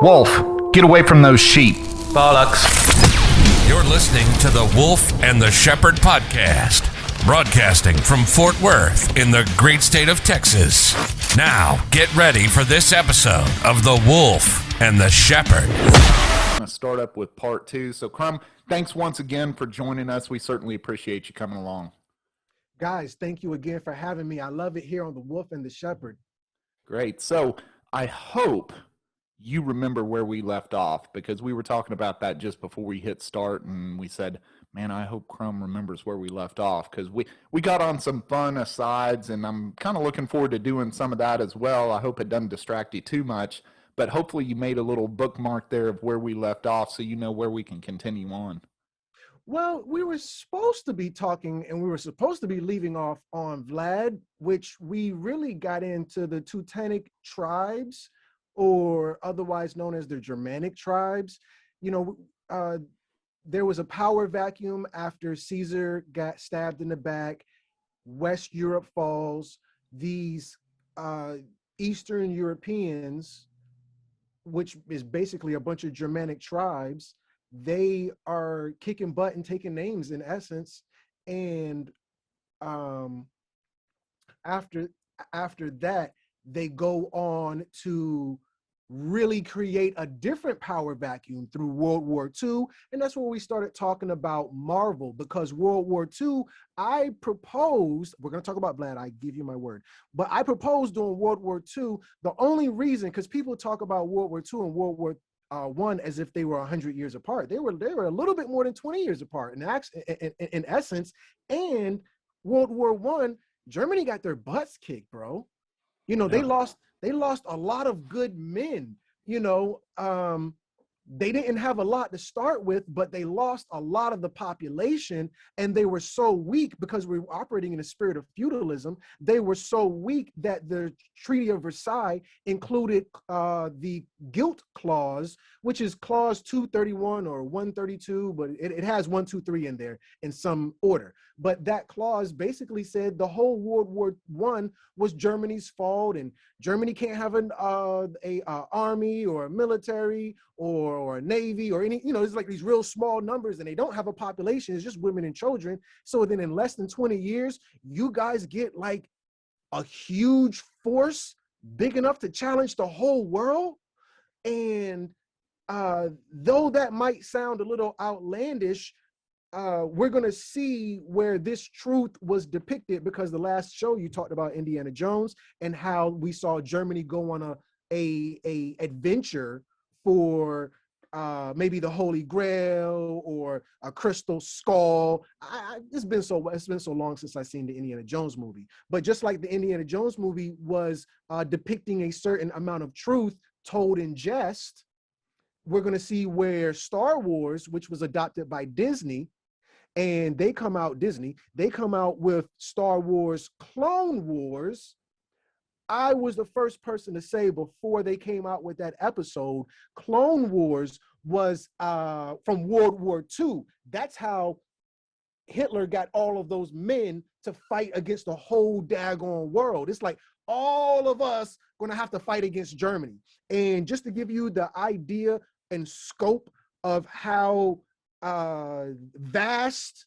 Wolf, get away from those sheep. Bollocks. You're listening to the Wolf and the Shepherd podcast, broadcasting from Fort Worth in the great state of Texas. Now, get ready for this episode of the Wolf and the Shepherd. I'm going to start up with part 2. So, Crumb, thanks once again for joining us. We certainly appreciate you coming along. Guys, thank you again for having me. I love it here on the Wolf and the Shepherd. Great. So, I hope you remember where we left off, because we were talking about that just before we hit start, and we said, man, I hope Crumb remembers where we left off, because we got on some fun asides, and I'm kind of looking forward to doing some of that as well. I hope it doesn't distract you too much, but hopefully you made a little bookmark there of where we left off so you know where we can continue on. Well, we were supposed to be talking, and we were supposed to be leaving off on Vlad, which we really got into the Teutonic tribes, or otherwise known as the Germanic tribes. You know, there was a power vacuum after Caesar got stabbed in the back. West Europe falls. These Eastern Europeans, which is basically a bunch of Germanic tribes, they are kicking butt and taking names in essence. And after that, they go on to really create a different power vacuum through World War II. And that's where we started talking about Marvel, because World War II, I proposed, we're going to talk about Vlad, I give you my word, but I proposed during World War II, the only reason, because people talk about World War II and World War I as if they were 100 years apart. They were a little bit more than 20 years apart in essence. And World War I, Germany got their butts kicked, bro. You know, Yeah. they lost a lot of good men. You know, they didn't have a lot to start with, but they lost a lot of the population, and they were so weak because we were operating in a spirit of feudalism. They were so weak that the Treaty of Versailles included the guilt clause, which is clause 231 or 132, but it has 1, 2, 3 in there in some order. But that clause basically said the whole World War I was Germany's fault, and Germany can't have an army or a military or a navy or any, you know, it's like these real small numbers, and they don't have a population. It's just women and children. So then in less than 20 years, you guys get like a huge force big enough to challenge the whole world. And though that might sound a little outlandish, we're going to see where this truth was depicted, because the last show you talked about Indiana Jones and how we saw Germany go on a adventure for maybe the Holy Grail or a crystal skull. It's been so long since I've seen the Indiana Jones movie. But just like the Indiana Jones movie was depicting a certain amount of truth told in jest, we're going to see where Star Wars, which was adopted by Disney, and they come out with Star Wars Clone Wars. I was the first person to say, before they came out with that episode, Clone Wars was from World War II. That's how Hitler got all of those men to fight against the whole daggone world. It's like all of us going to have to fight against Germany. And just to give you the idea and scope of how vast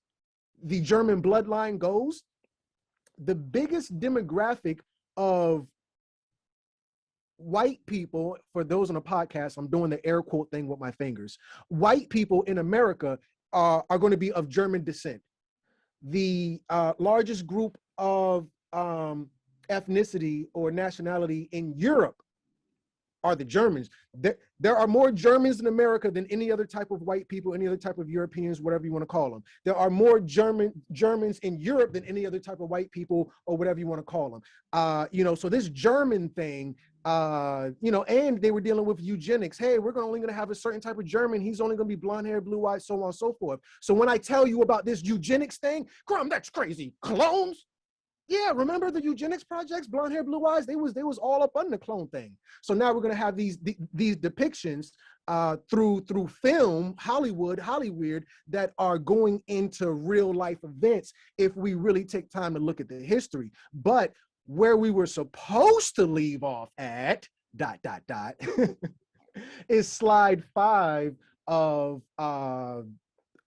the German bloodline goes, the biggest demographic of white people, for those on a podcast, I'm doing the air quote thing with my fingers, white people in America are going to be of German descent. The largest group of ethnicity or nationality in Europe are the Germans. There are more Germans in America than any other type of white people, any other type of Europeans, whatever you want to call them. There are more Germans in Europe than any other type of white people, or whatever you want to call them. You know, so this German thing, you know, and they were dealing with eugenics. Hey, we're only going to have a certain type of German. He's only going to be blonde hair, blue eyed, so on and so forth. So when I tell you about this eugenics thing, Crumb, that's crazy. Clones? Yeah, remember the eugenics projects, blonde hair, blue eyes? They was all up on the clone thing. So now we're gonna have these depictions through film, Hollywood, that are going into real life events if we really take time to look at the history. But where we were supposed to leave off at ... is slide 5 of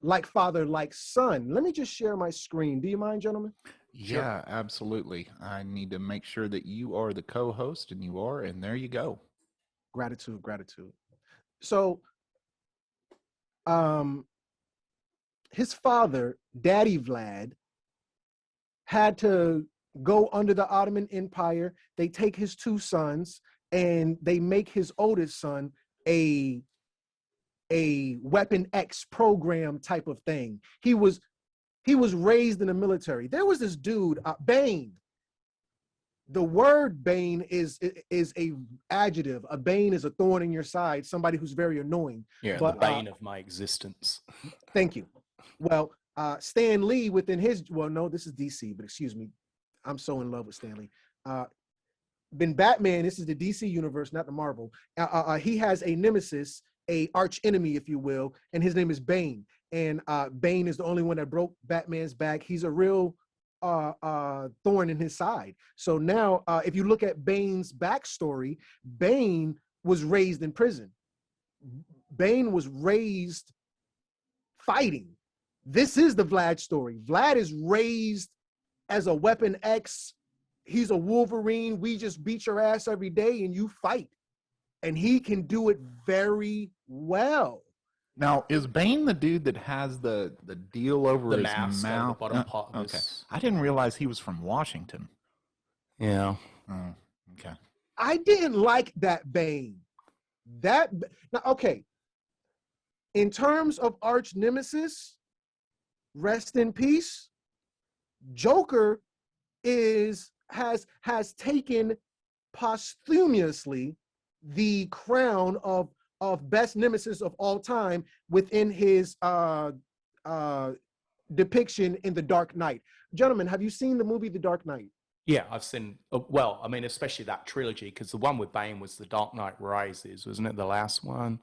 Like Father, Like Son. Let me just share my screen. Do you mind, gentlemen? Yeah, absolutely. I need to make sure that you are the co-host, and you are, and there you go. Gratitude, gratitude. So, his father, Daddy Vlad, had to go under the Ottoman Empire. They take his 2 sons and they make his oldest son a Weapon X program type of thing. He was raised in the military. There was this dude, Bane. The word Bane is a adjective. A bane is a thorn in your side, somebody who's very annoying. Yeah, but, the bane of my existence. Thank you. Well, Stan Lee within his, well, no, this is DC, but excuse me. I'm so in love with Stan Lee. Been Batman, this is the DC universe, not the Marvel. He has a nemesis, a arch enemy, if you will, and his name is Bane. And Bane is the only one that broke Batman's back. He's a real thorn in his side. So now, if you look at Bane's backstory, Bane was raised in prison. Bane was raised fighting. This is the Vlad story. Vlad is raised as a Weapon X. He's a Wolverine. We just beat your ass every day and you fight. And he can do it very well. Now, is Bane the dude that has the deal over The his mask on mouth? the bottom part of Okay. his... I didn't realize he was from Washington. Yeah. Oh, okay. I didn't like that Bane. Now, okay. In terms of arch nemesis, rest in peace. Joker has taken posthumously the crown of best nemesis of all time within his depiction in The Dark Knight. Gentlemen, have you seen the movie The Dark Knight? Yeah, I've seen, well, I mean, especially that trilogy, because the one with Bane was The Dark Knight Rises, wasn't it, the last one?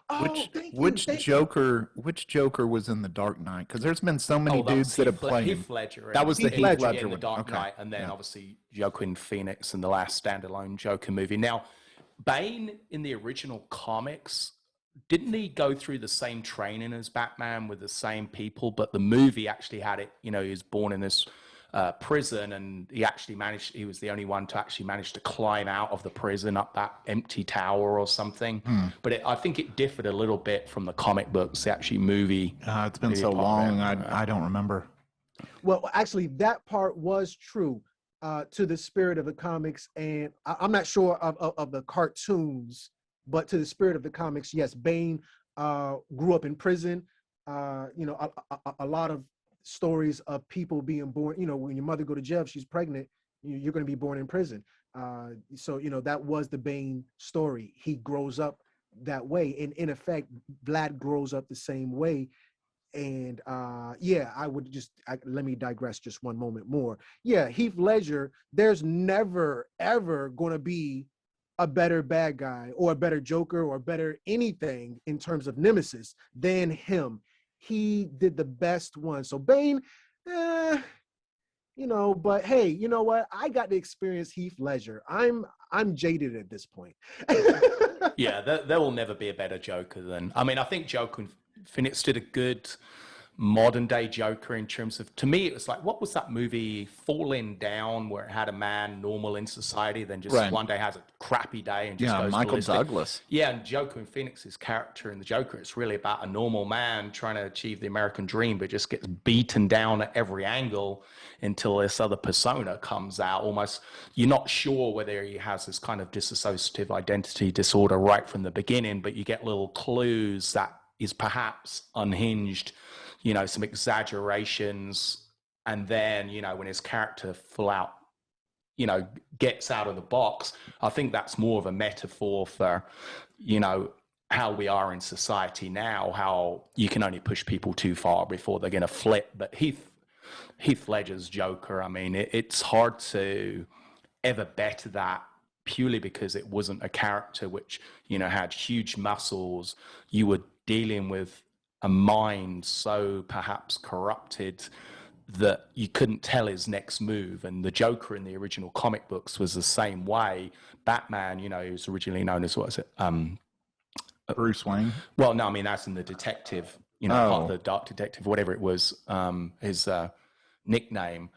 Oh, Which Joker was in The Dark Knight? Because there's been so many dudes that have played him. Heath Ledger. That was the in- Heath yeah, Ledger in The one. Dark Okay. Knight, and then Yeah. obviously Joaquin Phoenix in the last standalone Joker movie. Now, Bane in the original comics, didn't he go through the same training as Batman with the same people? But the movie actually had it, he was born in this prison, and he was the only one to actually manage to climb out of the prison up that empty tower or something. But I think it differed a little bit from the comic books, the actual movie. It's been so long, I don't remember. Well, actually, that part was true to the spirit of the comics, and I'm not sure of the cartoons, but to the spirit of the comics, yes, Bane grew up in prison. A lot of stories of people being born, when your mother go to jail, if she's pregnant, you're going to be born in prison. So that was the Bane story. He grows up that way, and in effect, Vlad grows up the same way. And let me digress just one moment more. Yeah, Heath Ledger, there's never ever going to be a better bad guy or a better Joker or better anything in terms of nemesis than him. He did the best one. So Bane, but hey, you know what? I got to experience Heath Ledger. I'm jaded at this point. Yeah, there will never be a better Joker than... I mean, I think Joker Phoenix did a good modern day Joker in terms of... To me, it was like, what was that movie, Falling Down, where it had a man normal in society, then just one day has a crappy day and just goes Michael ballistic. Douglas. Yeah, and Joker and Phoenix's character in the Joker, it's really about a normal man trying to achieve the American dream, but just gets beaten down at every angle until this other persona comes out. Almost, you're not sure whether he has this kind of dissociative identity disorder right from the beginning, but you get little clues that is perhaps unhinged, some exaggerations. And then, when his character full out, gets out of the box, I think that's more of a metaphor for, how we are in society now, how you can only push people too far before they're going to flip. But Heath Ledger's Joker, I mean, it's hard to ever better that, purely because it wasn't a character which, had huge muscles. You were dealing with a mind so perhaps corrupted that you couldn't tell his next move. And the Joker in the original comic books was the same way. Batman, he was originally known as, Bruce Wayne. Well, no, I mean, that's in the detective, part of the Dark Detective, whatever it was, his nickname.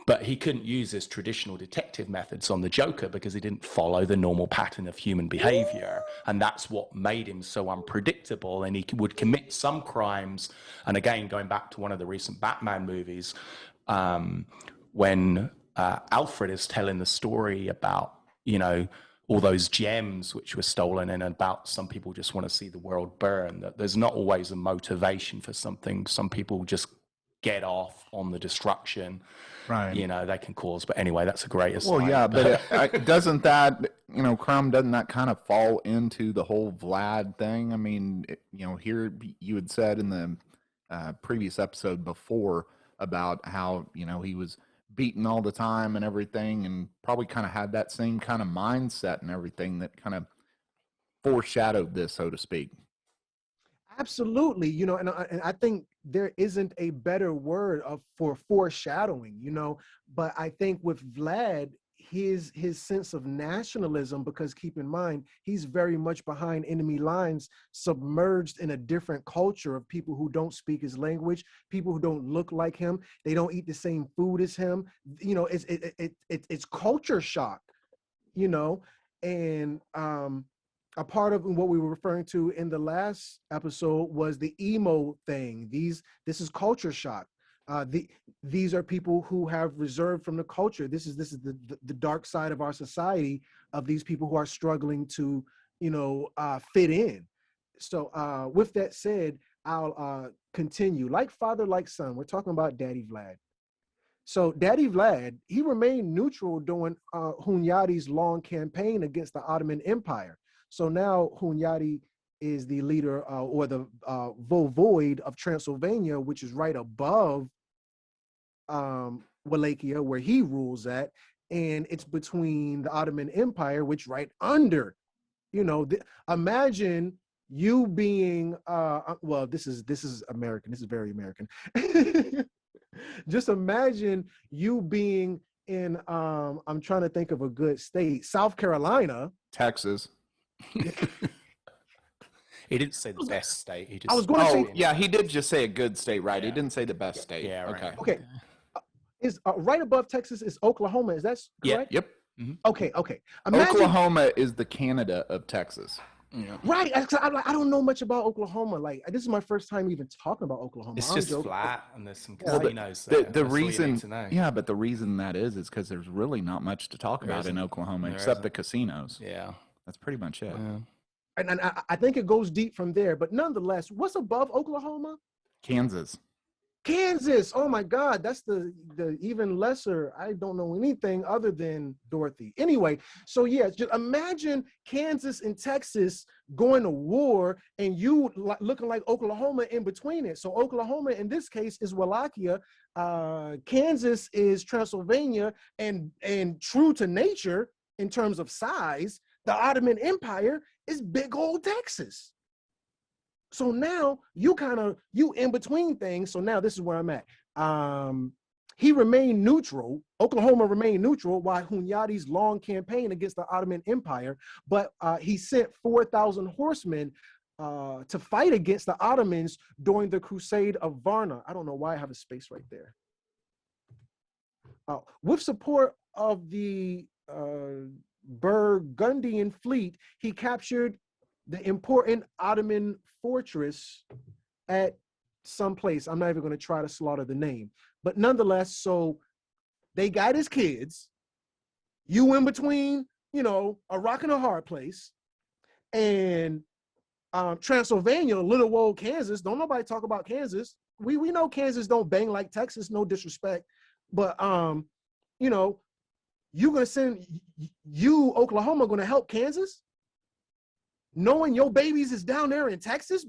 But he couldn't use his traditional detective methods on the Joker because he didn't follow the normal pattern of human behavior. And that's what made him so unpredictable. And he would commit some crimes. And again, going back to one of the recent Batman movies, when Alfred is telling the story about, all those gems which were stolen, and about some people just want to see the world burn, that there's not always a motivation for something. Some people just get off on the destruction, right? They can cause. But anyway, that's a great aside. Well, yeah, but doesn't that, Crumb, doesn't that kind of fall into the whole Vlad thing? I mean, here you had said in the previous episode before about how, he was beaten all the time and everything, and probably kind of had that same kind of mindset and everything that kind of foreshadowed this, so to speak. Absolutely, and I think there isn't a better word for foreshadowing, but I think with Vlad, his sense of nationalism, because keep in mind, he's very much behind enemy lines, submerged in a different culture of people who don't speak his language, people who don't look like him, they don't eat the same food as him. It's culture shock, and a part of what we were referring to in the last episode was the emo thing. This is culture shock. These are people who have reserved from the culture. This is the dark side of our society, of these people who are struggling to, fit in. So with that said, I'll continue. Like father, like son, we're talking about Daddy Vlad. So Daddy Vlad, he remained neutral during Hunyadi's long campaign against the Ottoman Empire. So now Hunyadi is the leader or the voivode of Transylvania, which is right above Wallachia, where he rules at, and it's between the Ottoman Empire, which right under, imagine you being well, this is American, this is very American. Just imagine you being in I'm trying to think of a good state, South Carolina, Texas. He didn't say the best state. He just, I was going to say, yeah, he did just say a good state, right? Yeah. He didn't say the best state. Yeah, right. Okay. Is right above Texas is Oklahoma. Is that correct? Yep. Mm-hmm. Okay. Imagine, Oklahoma is the Canada of Texas. Yeah. right? I don't know much about Oklahoma. Like, this is my first time even talking about Oklahoma. It's I'm just joking. flat, and there's some Well, casinos the there. That's all you reason, need to know. yeah, but the reason that is because there's really not much to talk about in isn't. Oklahoma There except isn't. the casinos. Yeah. That's pretty much it. Yeah. And I think it goes deep from there. But nonetheless, what's above Oklahoma? Kansas. Kansas. Oh my God, that's the even lesser. I don't know anything other than Dorothy. Anyway, so yeah, just imagine Kansas and Texas going to war, and you looking like Oklahoma in between it. So Oklahoma in this case is Wallachia, Kansas is Transylvania, and true to nature in terms of size, the Ottoman Empire is big old Texas. So now you in between things. So now this is where I'm at. He remained neutral. Oklahoma remained neutral while Hunyadi's long campaign against the Ottoman Empire, but he sent 4,000 horsemen to fight against the Ottomans during the Crusade of Varna. I don't know why I have a space right there. With support of the Burgundian fleet, he captured the important Ottoman fortress at some place. I'm not even going to try to slaughter the name, but nonetheless, so they got his kids, you in between, a rock and a hard place, and Transylvania, little old Kansas. Don't nobody talk about Kansas. We know Kansas don't bang like Texas, no disrespect, but you're gonna send Oklahoma gonna help Kansas, knowing your babies is down there in Texas.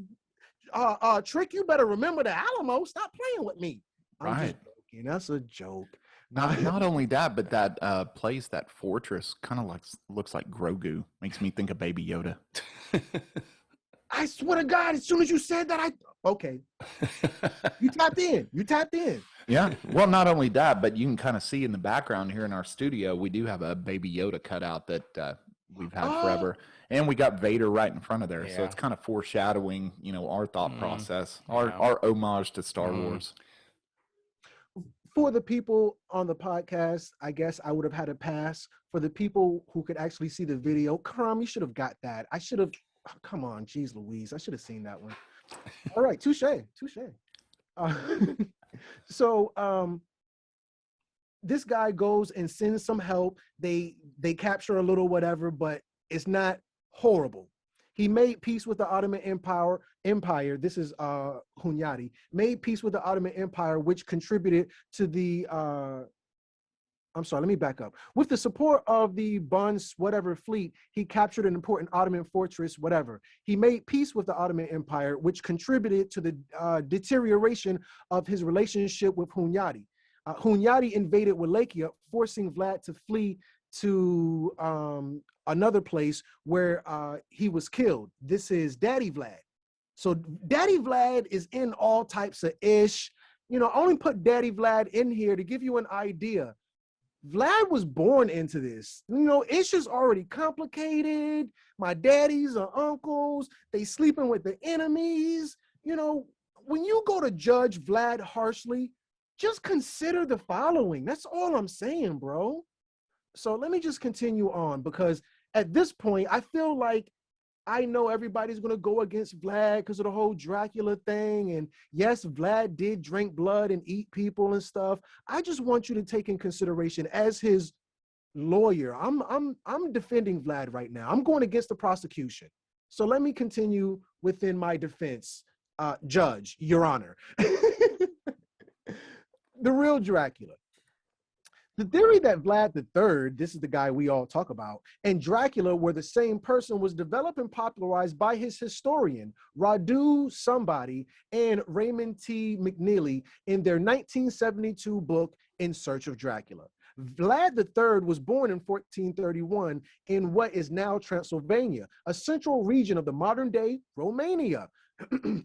Trick, you better remember the Alamo. Stop playing with me. I'm Right. just joking. That's a joke. Not only that, but that place, that fortress, kind of looks like Grogu. Makes me think of Baby Yoda. I swear to God, as soon as you said that, okay. You tapped in. Yeah. Well, not only that, but you can kind of see in the background here in our studio, we do have a Baby Yoda cutout that we've had forever. And we got Vader right in front of there. So Yeah. it's kind of foreshadowing, our thought process, our Yeah. our homage to Star Wars. For the people on the podcast, I guess I would have had a pass. For the people who could actually see the video, Crumb, you should have got that. I should have, come on, geez Louise, I should have seen that one. All right, touche. So this guy goes and sends some help. They capture a little whatever, but it's not horrible. He made peace with the Ottoman Empire. This is Hunyadi. Made peace with the Ottoman Empire, which contributed to the I'm sorry, let me back up. With the support of the Bon's whatever fleet, he captured an important Ottoman fortress, whatever. He made peace with the Ottoman Empire, which contributed to the deterioration of his relationship with Hunyadi. Hunyadi invaded Wallachia, forcing Vlad to flee to another place where he was killed. This is Daddy Vlad. So Daddy Vlad is in all types of ish. I only put Daddy Vlad in here to give you an idea. Vlad was born into this. Ish is already complicated. My daddies or uncles, they sleeping with the enemies. When you go to judge Vlad harshly, just consider the following. That's all I'm saying, bro. So let me just continue on, because at this point, I feel like I know everybody's going to go against Vlad because of the whole Dracula thing. And yes, Vlad did drink blood and eat people and stuff. I just want you to take in consideration, as his lawyer, I'm defending Vlad right now. I'm going against the prosecution. So let me continue within my defense, Judge, Your Honor. The real Dracula. The theory that Vlad III, this is the guy we all talk about, and Dracula were the same person was developed and popularized by his historian, Radu somebody, and Raymond T. McNeely in their 1972 book, In Search of Dracula. Vlad III was born in 1431 in what is now Transylvania, a central region of the modern-day Romania.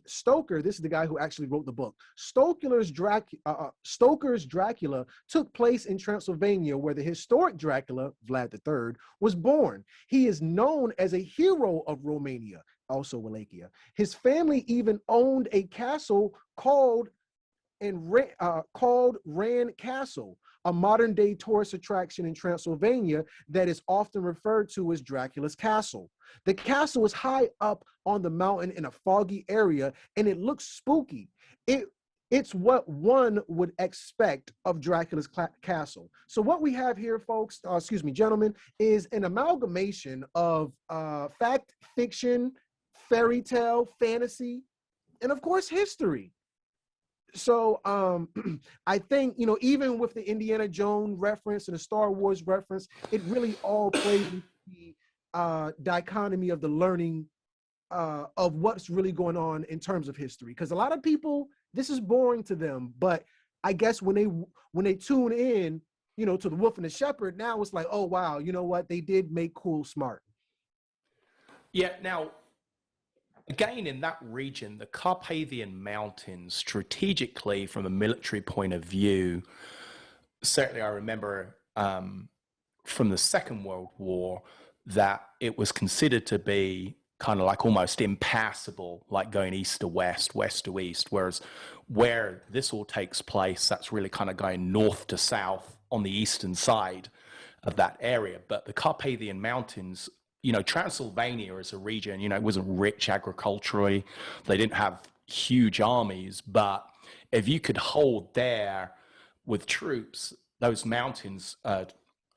Stoker, this is the guy who actually wrote the book. Stoker's Dracula took place in Transylvania, where the historic Dracula, Vlad III, was born. He is known as a hero of Romania, also Wallachia. His family even owned a castle called Ran Castle, a modern-day tourist attraction in Transylvania that is often referred to as Dracula's Castle. The castle is high up on the mountain in a foggy area, and it looks spooky. It's what one would expect of Dracula's castle. So what we have here, folks, gentlemen, is an amalgamation of fact, fiction, fairy tale, fantasy, and of course, history. So I think, even with the Indiana Jones reference and the Star Wars reference, it really all plays into the dichotomy of the learning of what's really going on in terms of history. Because a lot of people, this is boring to them, but I guess when they tune in, to the Wolf and the Shepherd, now it's like, oh, wow, you know what? They did make cool smart. Yeah, now, again, in that region, the Carpathian Mountains, strategically from a military point of view, certainly I remember from the Second World War that it was considered to be kind of like almost impassable, like going east to west, west to east, whereas where this all takes place, that's really kind of going north to south on the eastern side of that area. But the Carpathian Mountains, Transylvania as a region, it wasn't rich agriculturally. They didn't have huge armies, but if you could hold there with troops, those mountains,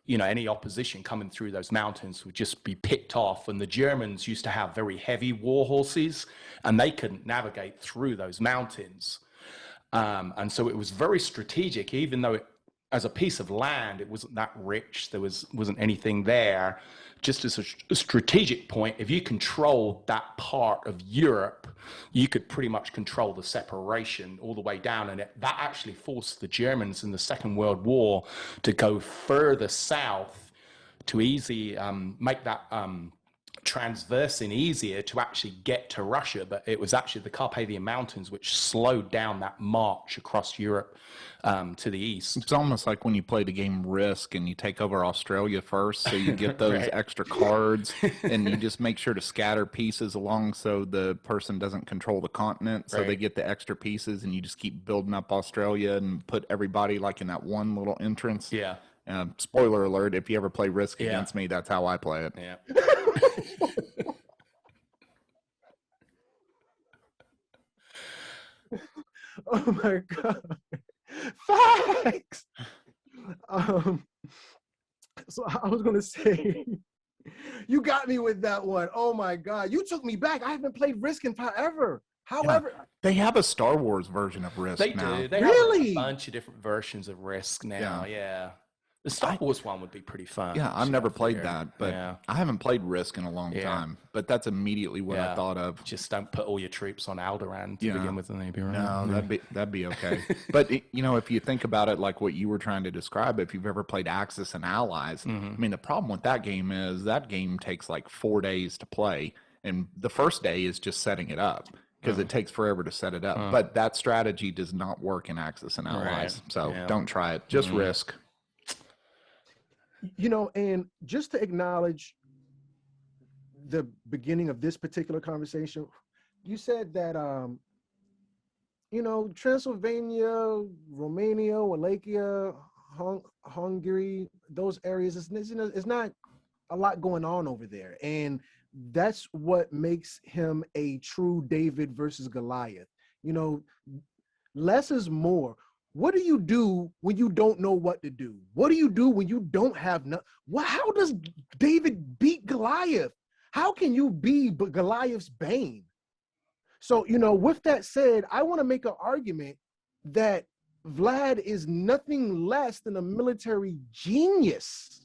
any opposition coming through those mountains would just be picked off. And the Germans used to have very heavy war horses, and they couldn't navigate through those mountains. And so it was very strategic, even though as a piece of land, it wasn't that rich. There wasn't anything there. Just as a strategic point, if you controlled that part of Europe, you could pretty much control the separation all the way down. And that actually forced the Germans in the Second World War to go further south to easily make that transversing easier to actually get to Russia, but it was actually the Carpathian Mountains which slowed down that march across Europe to the east. It's almost like when you play the game Risk and you take over Australia first, so you get those Right. extra cards, and you just make sure to scatter pieces along so the person doesn't control the continent, so they Right. get the extra pieces, and you just keep building up Australia and put everybody like in that one little entrance. Yeah. Spoiler alert, if you ever play Risk Yeah. against me, that's how I play it. Yeah. Oh my God. Facts. So I was gonna say, you got me with that one. Oh my God, you took me back. I haven't played Risk in forever. However, They have a Star Wars version of Risk They now. do. They Really? have a bunch of different versions of Risk now. Yeah. Yeah. The Star Wars one would be pretty fun. Yeah, I've so never I played figured, that, but yeah. I haven't played Risk in a long Yeah. time. But that's immediately what I Yeah. thought of. Just don't put all your troops on Alderaan to Yeah. begin with, and they'd be right. No, that'd be okay. But you know, if you think about it, like what you were trying to describe, if you've ever played Axis and Allies, I mean, the problem with that game is that game takes like 4 days to play, and the first day is just setting it up because it takes forever to set it up. But that strategy does not work in Axis and Allies, Right. so Yeah. don't try it. Just Risk. you know, and just to acknowledge the beginning of this particular conversation, you said that you know, Transylvania, Romania, Wallachia, Hungary, those areas, it's not a lot going on over there. And that's what makes him a true David versus Goliath. You know, less is more. What do you do when you don't know what to do? What do you do when you don't have how does David beat Goliath? How can you be Goliath's bane? So, you know, with that said, I want to make an argument that Vlad is nothing less than a military genius.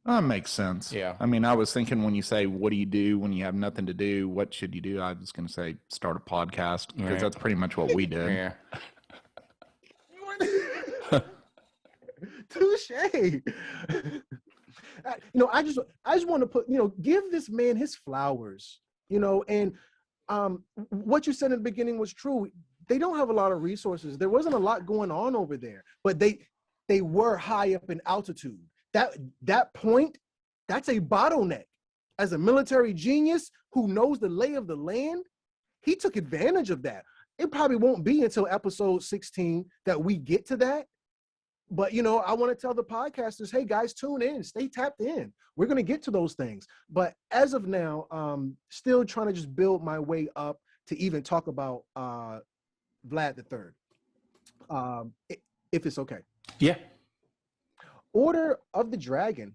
That makes sense. Yeah. I mean, I was thinking when you say, what do you do when you have nothing to do? What should you do? I was going to say, start a podcast, because Right. that's pretty much what we did. Yeah. Touche. You know, I just want to put, you know, give this man his flowers, you know, and what you said in the beginning was true. They don't have a lot of resources. There wasn't a lot going on over there, but they were high up in altitude. That point, that's a bottleneck. As a military genius who knows the lay of the land, he took advantage of that. It probably won't be until episode 16 that we get to that. But, you know, I want to tell the podcasters, hey, guys, tune in, stay tapped in. We're going to get to those things. But as of now, still trying to just build my way up to even talk about Vlad the Third, if it's okay. Yeah. Order of the Dragon.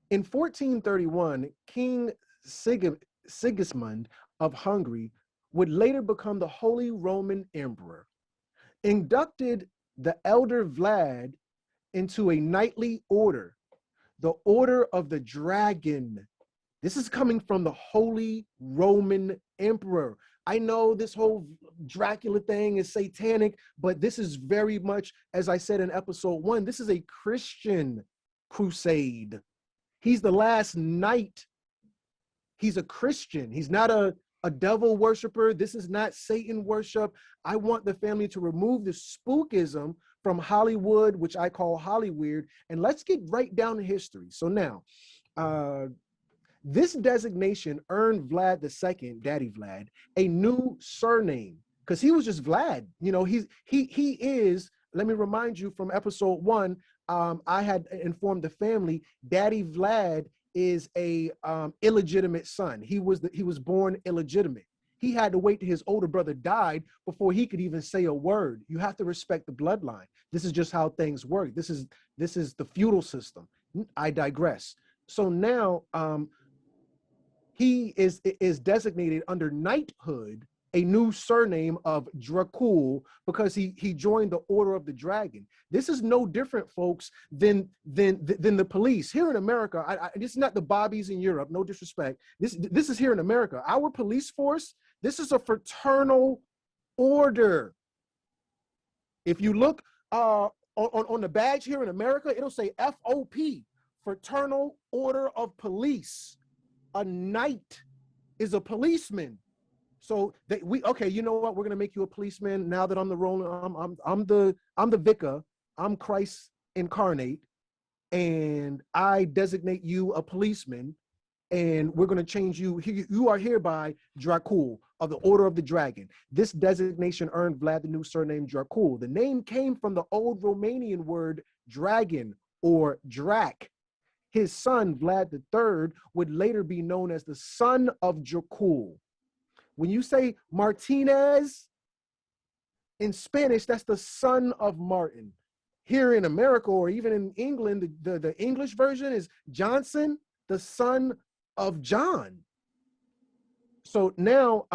In 1431, King Sigismund of Hungary would later become the Holy Roman Emperor, inducted the elder Vlad into a knightly order, the Order of the Dragon. This is coming from the Holy Roman Emperor. I know this whole Dracula thing is satanic, but this is very much, as I said in episode 1, this is a Christian crusade. He's the last knight. He's a Christian. He's not a devil worshiper. This is not Satan worship. I want the family to remove the spookism from Hollywood, which I call Hollyweird, and let's get right down to history. So now, this designation earned Vlad II, Daddy Vlad, a new surname, because he was just Vlad. You know, he is, let me remind you from episode 1, I had informed the family, Daddy Vlad is a illegitimate son. He was born illegitimate. He had to wait till his older brother died before he could even say a word. You have to respect the bloodline. This is just how things work. This is the feudal system. I digress. So now he is designated under knighthood a new surname of Dracul because he joined the Order of the Dragon. This is no different, folks, than the police here in America. This is not the Bobbies in Europe. No disrespect. This is here in America. Our police force. This is a fraternal order. If you look on the badge here in America, it'll say FOP, Fraternal Order of Police. A knight is a policeman. So okay, you know what? We're gonna make you a policeman now that I'm the role. I'm the vicar. I'm Christ incarnate, and I designate you a policeman. And we're going to change you. You are hereby Dracul of the Order of the Dragon. This designation earned Vlad the new surname Dracul. The name came from the old Romanian word dragon or drac. His son, Vlad III, would later be known as the son of Dracul. When you say Martinez in Spanish, that's the son of Martin. Here in America or even in England, the English version is Johnson, the son of John. So now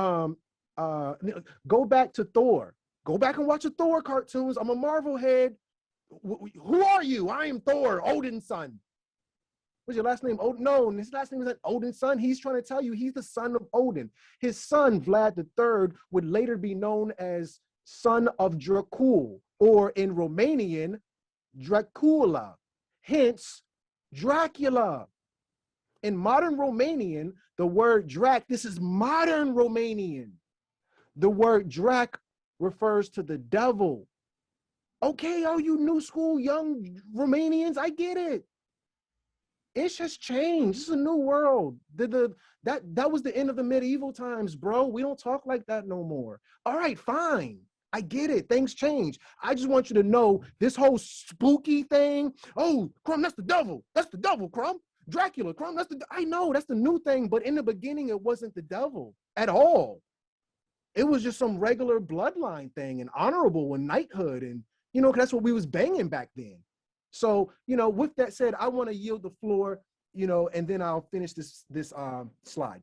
go back to Thor. Go back and watch the Thor cartoons. I'm a Marvel head. Who are you? I am Thor, Odin's son. What's your last name? Odin? No, his last name is not Odin's son. He's trying to tell you he's the son of Odin. His son, Vlad III, would later be known as son of Dracul, or in Romanian, Dracula. Hence, Dracula. In modern Romanian, the word drac, this is modern Romanian. The word drac refers to the devil. Okay, all you new school young Romanians, I get it. It's just changed. It's a new world. That was the end of the medieval times, bro. We don't talk like that no more. All right, fine. I get it. Things change. I just want you to know this whole spooky thing. Oh, Crumb, that's the devil. That's the devil, Crumb. Dracula, Crumb, I know that's the new thing, but in the beginning, it wasn't the devil at all. It was just some regular bloodline thing and honorable and knighthood. And, that's what we was banging back then. So, with that said, I want to yield the floor, and then I'll finish this slide.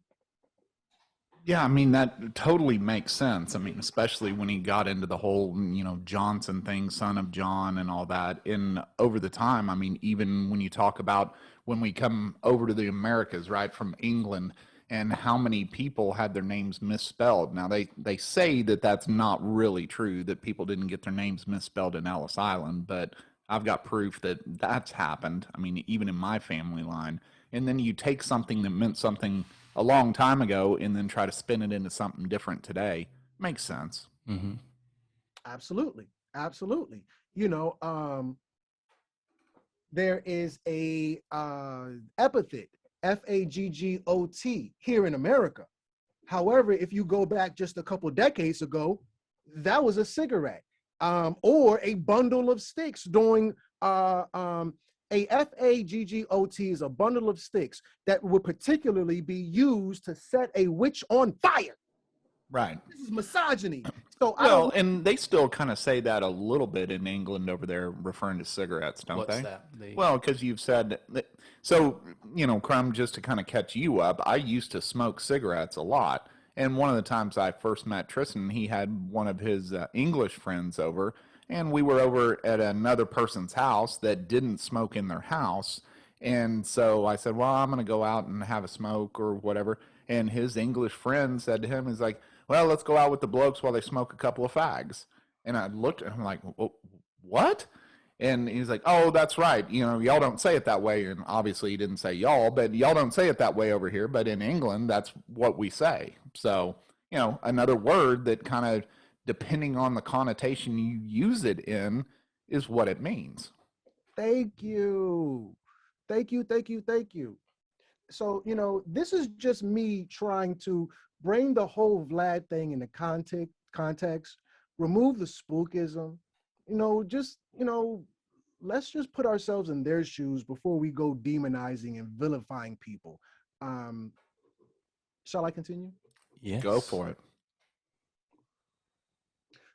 Yeah, I mean, that totally makes sense. I mean, especially when he got into the whole, Johnson thing, son of John and all that. And over the time, I mean, even when you talk about when we come over to the Americas, right, from England, and how many people had their names misspelled. Now, they say that that's not really true, that people didn't get their names misspelled in Ellis Island, but I've got proof that that's happened. I mean, even in my family line. And then you take something that meant something a long time ago and then try to spin it into something different today. Makes sense. Mm-hmm. Absolutely. There is a epithet, Faggot, here in America. However, if you go back just a couple decades ago, that was a cigarette or a bundle of sticks during a Faggot is a bundle of sticks that would particularly be used to set a witch on fire. Right. This is misogyny. So and they still kind of say that a little bit in England over there, referring to cigarettes, don't What's they? that? Well, because you've said that, so, Crumb, just to kind of catch you up, I used to smoke cigarettes a lot. And one of the times I first met Tristan, he had one of his English friends over, and we were over at another person's house that didn't smoke in their house. And so I said, well, I'm going to go out and have a smoke or whatever. And his English friend said to him, he's like, well, let's go out with the blokes while they smoke a couple of fags. And I looked at him like, well, what? And he's like, oh, that's right. Y'all don't say it that way. And obviously he didn't say y'all, but y'all don't say it that way over here. But in England, that's what we say. So, another word that kind of, depending on the connotation you use it in, is what it means. Thank you. So, this is just me trying to bring the whole Vlad thing into context, remove the spookism, let's just put ourselves in their shoes before we go demonizing and vilifying people. Shall I continue? Yes. Go for it.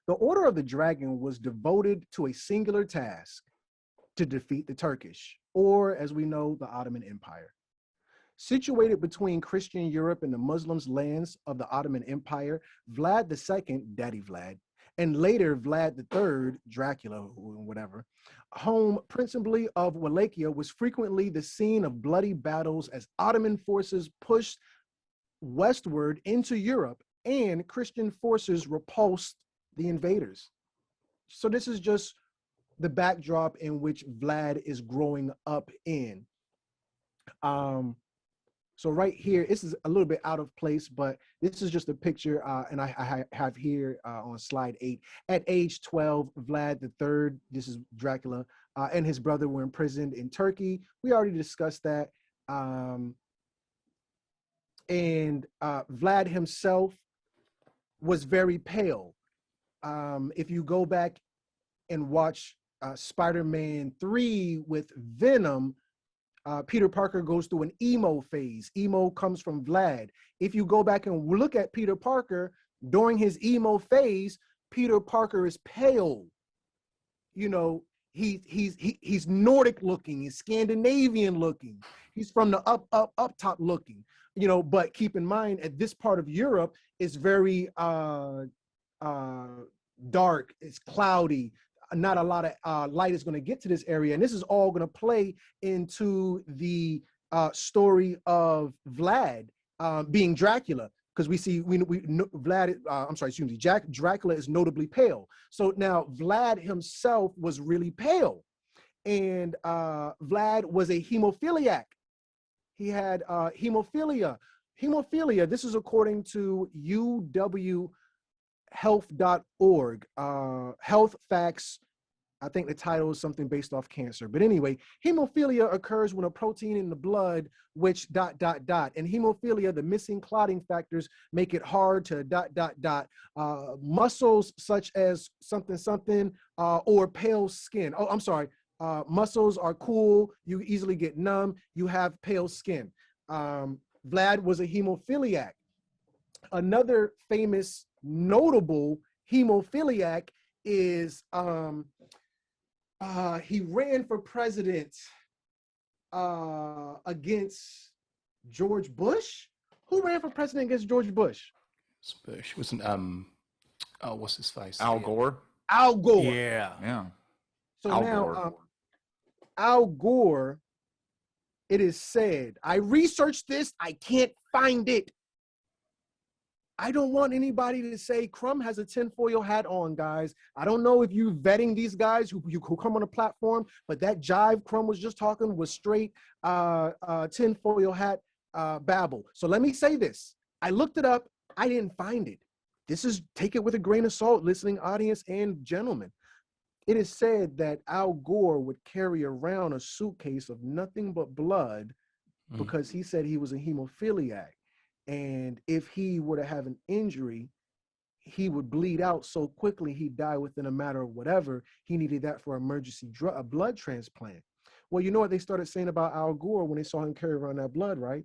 The Order of the Dragon was devoted to a singular task: to defeat the Turkish, or as we know, the Ottoman Empire. Situated between Christian Europe and the Muslims' lands of the Ottoman Empire, Vlad II, Daddy Vlad, and later Vlad III, Dracula, whatever, home principally of Wallachia, was frequently the scene of bloody battles as Ottoman forces pushed westward into Europe and Christian forces repulsed the invaders. So this is just the backdrop in which Vlad is growing up in. Um, so right here, this is a little bit out of place, but this is just a picture, and I have here on slide 8. At age 12, Vlad III, this is Dracula, and his brother were imprisoned in Turkey. We already discussed that. And Vlad himself was very pale. If you go back and watch Spider-Man 3 with Venom, Peter Parker goes through an emo phase. Emo comes from Vlad. If you go back and look at Peter Parker during his emo phase, Peter Parker is pale. You know, he's Nordic looking, he's Scandinavian looking, he's from the up top looking. You know, but keep in mind, at this part of Europe, it's very dark, it's cloudy, not a lot of light is going to get to this area, and this is all going to play into the story of Vlad being Dracula, because we know Vlad, Dracula is notably pale. So now Vlad himself was really pale, and Vlad was a hemophiliac. He had hemophilia. Hemophilia, this is according to uwhealth.org, health facts. I think the title is something based off cancer. But anyway, hemophilia occurs when a protein in the blood, which ... And hemophilia, the missing clotting factors make it hard to ... Muscles such as something, or pale skin. Oh, I'm sorry. Muscles are cool. You easily get numb. You have pale skin. Vlad was a hemophiliac. Another famous, notable hemophiliac is he ran for president against George Bush. Who ran for president against George Bush? Bush wasn't what's his face? Al Gore. Al Gore. Yeah. So Al now Gore. Al Gore, it is said, I researched this, I can't find it. I don't want anybody to say Crumb has a tinfoil hat on, guys. I don't know if you're vetting these guys who come on a platform, but that jive Crumb was just talking was straight tinfoil hat babble. So let me say this. I looked it up. I didn't find it. Take it with a grain of salt, listening audience and gentlemen. It is said that Al Gore would carry around a suitcase of nothing but blood because he said he was a hemophiliac. And if he were to have an injury, he would bleed out so quickly he'd die within a matter of whatever. He needed that for emergency blood transplant. Well, you know what they started saying about Al Gore when they saw him carry around that blood, right?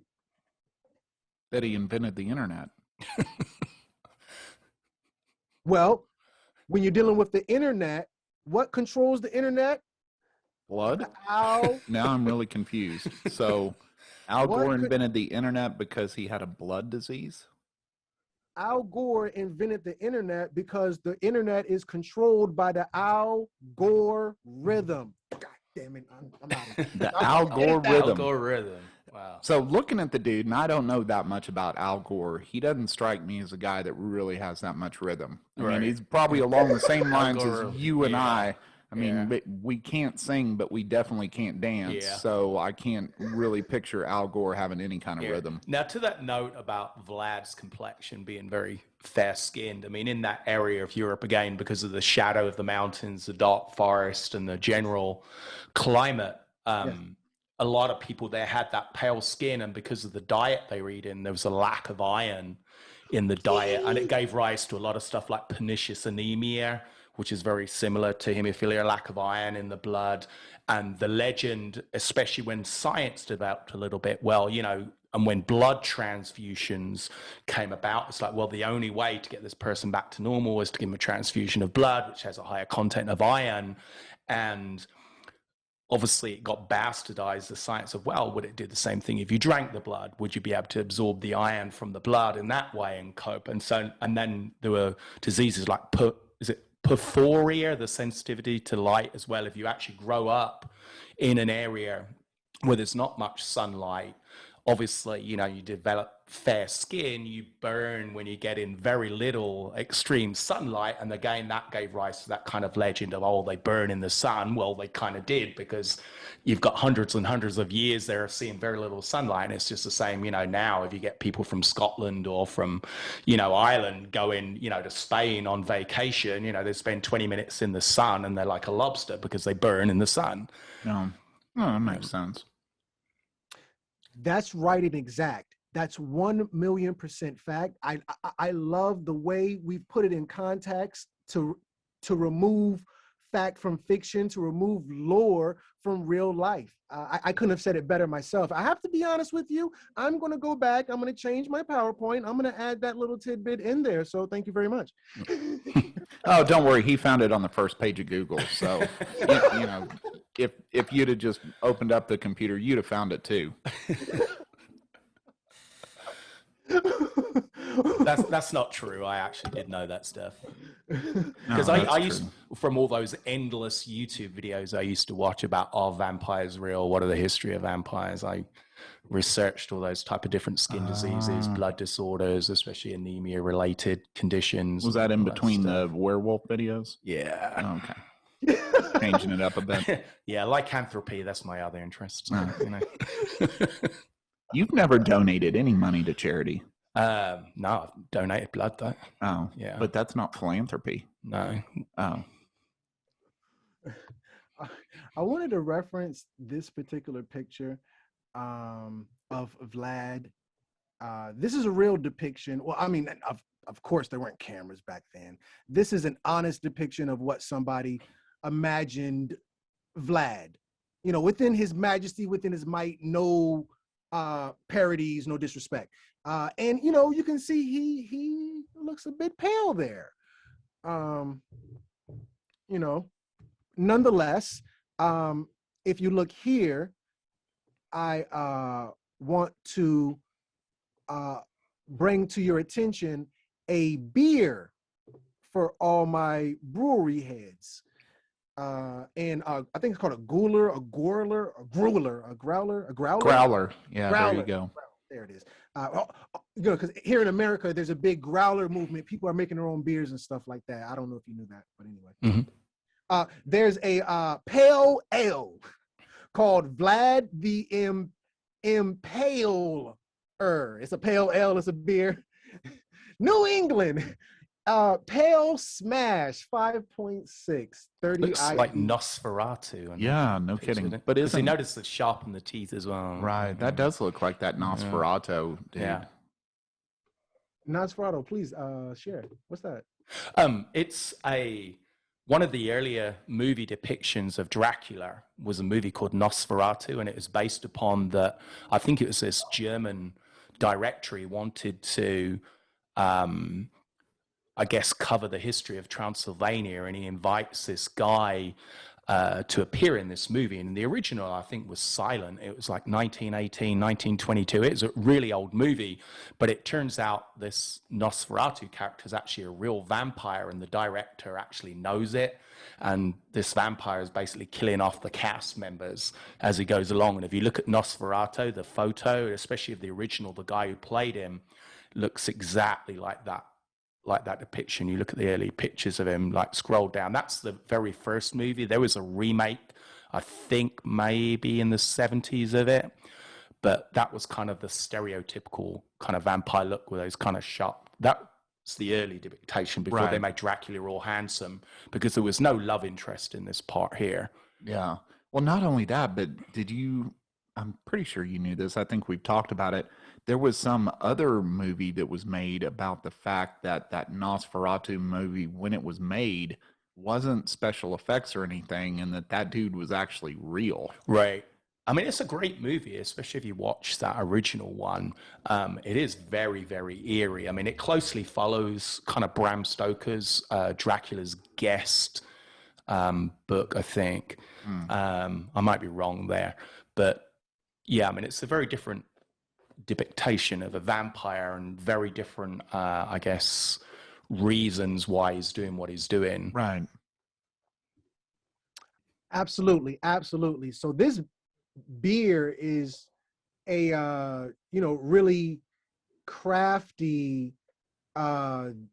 That he invented the internet. Well, when you're dealing with the internet, what controls the internet? Blood? Al. Now I'm really confused. So Al Gore invented the internet because he had a blood disease? Al Gore invented the internet because the internet is controlled by the Al Gore rhythm. God damn it. I'm out of it. The Al Gore rhythm. Al Gore rhythm. Wow. So looking at the dude, and I don't know that much about Al Gore, he doesn't strike me as a guy that really has that much rhythm. I mean, he's probably along the same lines as you and I. I mean, we can't sing, but we definitely can't dance. Yeah. So I can't really picture Al Gore having any kind of rhythm. Now, to that note about Vlad's complexion being very fair-skinned, I mean, in that area of Europe, again, because of the shadow of the mountains, the dark forest, and the general climate, a lot of people there had that pale skin, and because of the diet they were eating, there was a lack of iron in the diet, and it gave rise to a lot of stuff like pernicious anemia, which is very similar to hemophilia, lack of iron in the blood. And the legend, especially when science developed a little bit, well, you know, and when blood transfusions came about, it's like, well, the only way to get this person back to normal was to give them a transfusion of blood, which has a higher content of iron. And obviously it got bastardized, the science of, well, would it do the same thing if you drank the blood? Would you be able to absorb the iron from the blood in that way and cope? And so, and then there were diseases like, porphyria, the sensitivity to light as well. If you actually grow up in an area where there's not much sunlight, obviously, you know, you develop fair skin, you burn when you get in very little extreme sunlight. And again, that gave rise to that kind of legend of, oh, they burn in the sun. Well, they kind of did, because you've got hundreds and hundreds of years there of seeing very little sunlight. And it's just the same, you know, now if you get people from Scotland or from, you know, Ireland going, you know, to Spain on vacation, you know, they spend 20 minutes in the sun and they're like a lobster because they burn in the sun. No, that makes sense. That's right and exact. That's 1,000,000% fact. I love the way we've put it in context to remove fact from fiction, to remove lore from real life. I couldn't have said it better myself. I have to be honest with you. I'm going to go back. I'm going to change my PowerPoint. I'm going to add that little tidbit in there. So thank you very much. Oh, don't worry. He found it on the first page of Google. So, you know, if you'd have just opened up the computer, you'd have found it too. That's not true. I actually did know that stuff. Because No, I used, from all those endless YouTube videos I used to watch about, are vampires real? What are the history of vampires? I researched all those type of different skin diseases, blood disorders, especially anemia related conditions. Was that in all between stuff. the werewolf videos? Yeah. Oh, okay. Changing it up a bit. Yeah, lycanthropy, that's my other interest. So, you know. You've never donated any money to charity. No, I've donated blood though. Oh, Yeah. But that's not philanthropy. No. Oh, I wanted to reference this particular picture of Vlad. This is a real depiction. Well, I mean, of course, there weren't cameras back then. This is an honest depiction of what somebody imagined Vlad. You know, within his majesty, within his might, no parodies, no disrespect. And you know, you can see he looks a bit pale there. You know, nonetheless, if you look here, I want to bring to your attention a beer for all my brewery heads. And I think it's called a growler. Yeah, Growler. there you go. There it is. You know, because here in America, there's a big growler movement. People are making their own beers and stuff like that. I don't know if you knew that, but anyway. Mm-hmm. There's a pale ale called Vlad the Impaler. It's a pale ale. It's a beer. New England. Pale Smash 5.6 30 Looks IBU. like Nosferatu. Yeah, no kidding. But because you isn't notice the sharp in the teeth as well. right? That does look like that Nosferatu, dude. Yeah. Nosferatu, please share. What's that? It's one of the earlier movie depictions of Dracula was a movie called Nosferatu, and it was based upon I think it was this German directory wanted to I guess cover the history of Transylvania, and he invites this guy to appear in this movie. And the original, I think, was silent. It was like 1918, 1922. It was a really old movie, but it turns out this Nosferatu character is actually a real vampire, and the director actually knows it. And this vampire is basically killing off the cast members as he goes along. And if you look at Nosferatu, the photo, especially of the original, the guy who played him, looks exactly like that depiction. You look at the early pictures of him, like scroll down. That's the very first movie. There was a remake, I think maybe in the 70s of it, but that was kind of the stereotypical kind of vampire look with those kind of sharp. That's the early depiction before they made Dracula all handsome, because there was no love interest in this part here. Yeah. Well, not only that, but I'm pretty sure you knew this. I think we've talked about it. There was some other movie that was made about the fact that Nosferatu movie, when it was made, wasn't special effects or anything, and that dude was actually real. Right. I mean, it's a great movie, especially if you watch that original one. It is very, very eerie. I mean, it closely follows kind of Bram Stoker's Dracula's Guest book, I think. I might be wrong there. But yeah, I mean, it's a very different depiction of a vampire, and very different, I guess, reasons why he's doing what he's doing. Right. Absolutely. So this beer is a really crafty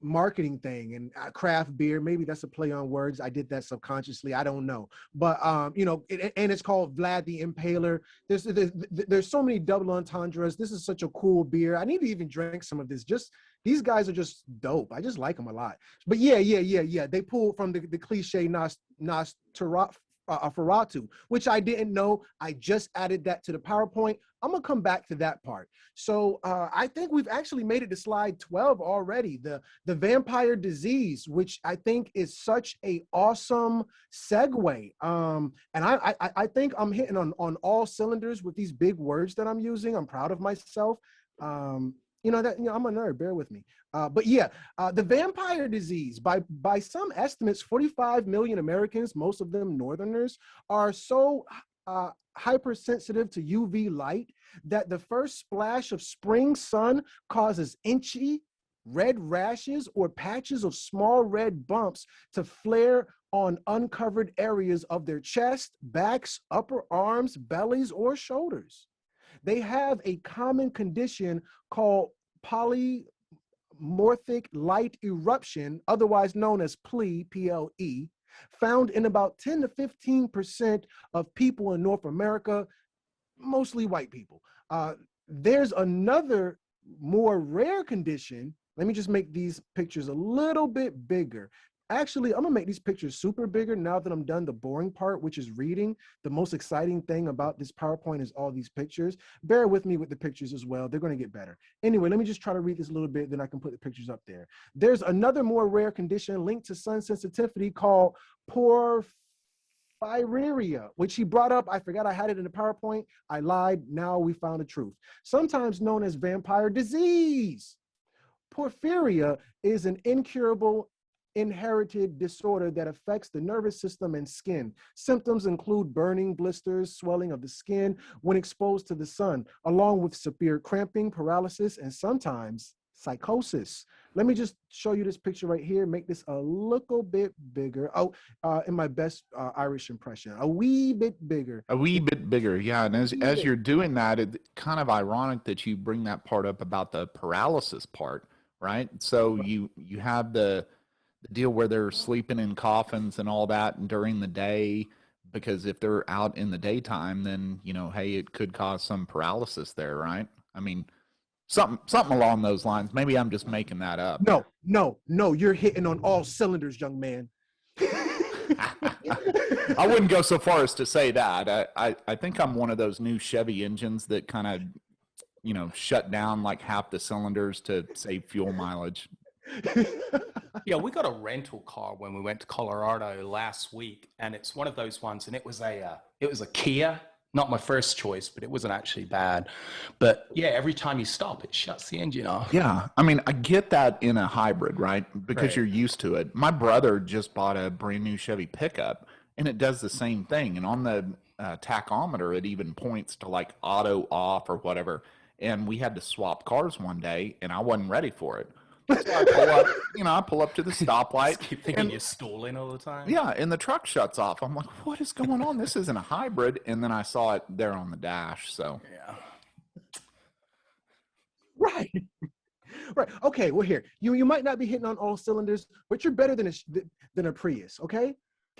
marketing thing, and craft beer, maybe that's a play on words. I did that subconsciously, I don't know, but and it's called Vlad the Impaler. There's so many double entendres. This is such a cool beer. I need to even drink some of this. Just these guys are just dope. I just like them a lot. But yeah, they pulled from the cliche Ferratu, which I didn't know. I just added that to the PowerPoint. I'm gonna come back to that part. So I think we've actually made it to slide 12 already. The vampire disease, which I think is such a awesome segue. And I think I'm hitting on all cylinders with these big words that I'm using. I'm proud of myself. I'm a nerd. Bear with me. But yeah, the vampire disease, by some estimates, 45 million Americans, most of them Northerners, are so hypersensitive to UV light that the first splash of spring sun causes itchy red rashes or patches of small red bumps to flare on uncovered areas of their chest, backs, upper arms, bellies, or shoulders. They have a common condition called polymorphic light eruption, otherwise known as PLE, P-L-E, found in about 10 to 15% of people in North America, mostly white people. There's another more rare condition. Let me just make these pictures a little bit bigger. Actually, I'm gonna make these pictures super bigger now that I'm done the boring part, which is reading. The most exciting thing about this PowerPoint is all these pictures. Bear with me with the pictures as well. They're gonna get better. Anyway, let me just try to read this a little bit, then I can put the pictures up there. There's another more rare condition linked to sun sensitivity called porphyria, which he brought up. I forgot I had it in the PowerPoint. I lied. Now we found the truth. Sometimes known as vampire disease. Porphyria is an incurable inherited disorder that affects the nervous system and skin. Symptoms include burning, blisters, swelling of the skin when exposed to the sun, along with severe cramping, paralysis, and sometimes psychosis. Let me just show you this picture right here. Make this a little bit bigger. In my best Irish impression, a wee bit bigger. A wee bit bigger, yeah. And as you're doing that, it's kind of ironic that you bring that part up about the paralysis part, right? So you have the deal where they're sleeping in coffins and all that during the day, because if they're out in the daytime, then hey, it could cause some paralysis there, right? I mean, something along those lines. Maybe I'm just making that up. No, you're hitting on all cylinders, young man. I wouldn't go so far as to say that. I think I'm one of those new Chevy engines that kind of shut down like half the cylinders to save fuel mileage. Yeah, we got a rental car when we went to Colorado last week, and it's one of those ones, and it was a Kia. Not my first choice, but it wasn't actually bad. But yeah, every time you stop, it shuts the engine off. Yeah, I mean, I get that in a hybrid, right? Because Right. you're used to it. My brother just bought a brand new Chevy pickup, and it does the same thing. And on the tachometer, it even points to like auto off or whatever. And we had to swap cars one day, and I wasn't ready for it. So I pull up to the stoplight. Just keep thinking you're stalling all the time. Yeah, and the truck shuts off. I'm like, what is going on? This isn't a hybrid. And then I saw it there on the dash. So Yeah. Right. Okay, well, here, you might not be hitting on all cylinders, but you're better than a Prius, okay?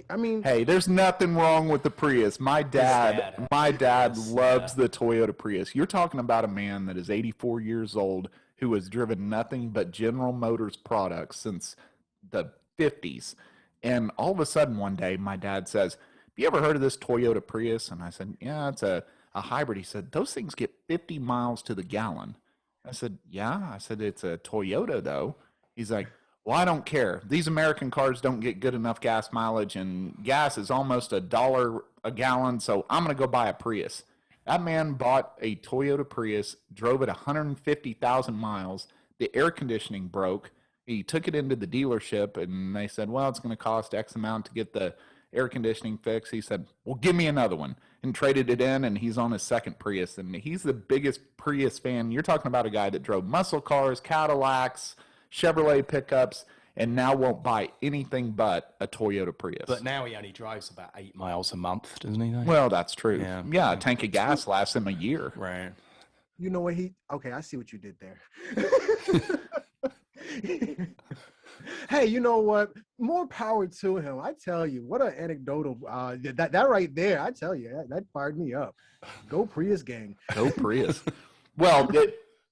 I mean, hey, there's nothing wrong with the Prius. My dad loves the Toyota Prius. You're talking about a man that is 84 years old who has driven nothing but General Motors products since the 50s. And all of a sudden one day, my dad says, have you ever heard of this Toyota Prius? And I said, yeah, it's a hybrid. He said, those things get 50 miles to the gallon. I said, yeah. I said, it's a Toyota, though. He's like, well, I don't care. These American cars don't get good enough gas mileage, and gas is almost $1 a gallon, so I'm going to go buy a Prius. That man bought a Toyota Prius, drove it 150,000 miles. The air conditioning broke. He took it into the dealership, and they said, well, it's going to cost X amount to get the air conditioning fixed. He said, well, give me another one, and traded it in, and he's on his second Prius, and he's the biggest Prius fan. You're talking about a guy that drove muscle cars, Cadillacs, Chevrolet pickups, and now won't buy anything but a Toyota Prius. But now he only drives about 8 miles a month, doesn't he? Though? Well, that's true. Yeah. Yeah, a tank of gas lasts him a year. Right. You know what okay, I see what you did there. Hey, you know what? More power to him. I tell you, what an anecdotal that right there, I tell you, that fired me up. Go Prius gang. Go Prius. Well,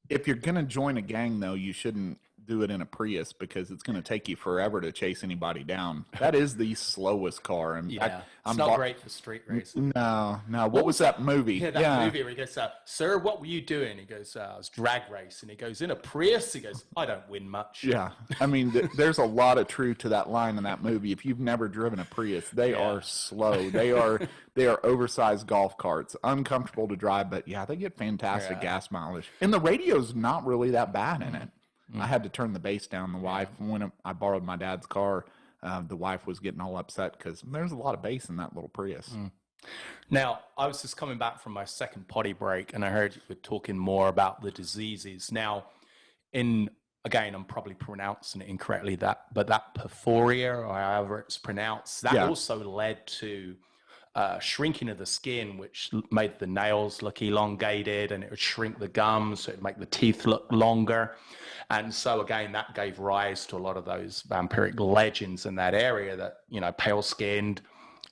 if you're going to join a gang, though, you shouldn't do it in a Prius because it's going to take you forever to chase anybody down. That is the slowest car. In fact, it's not great for street racing. No. What was that movie? Yeah, that movie where he goes, "Sir, what were you doing?" He goes, "I was drag racing." He goes, "In a Prius?" He goes, "I don't win much." Yeah. I mean, there's a lot of truth to that line in that movie. If you've never driven a Prius, they are slow. They are oversized golf carts, uncomfortable to drive, but yeah, they get fantastic gas mileage. And the radio's not really that bad in it. I had to turn the bass down. The wife, when I borrowed my dad's car, the wife was getting all upset because there's a lot of bass in that little Prius. Now, I was just coming back from my second potty break, and I heard you were talking more about the diseases. Now, again, I'm probably pronouncing it incorrectly, but that porphyria, or however it's pronounced, that also led to shrinking of the skin, which made the nails look elongated, and it would shrink the gums, so it'd make the teeth look longer. And so again, that gave rise to a lot of those vampiric legends in that area that, pale skinned,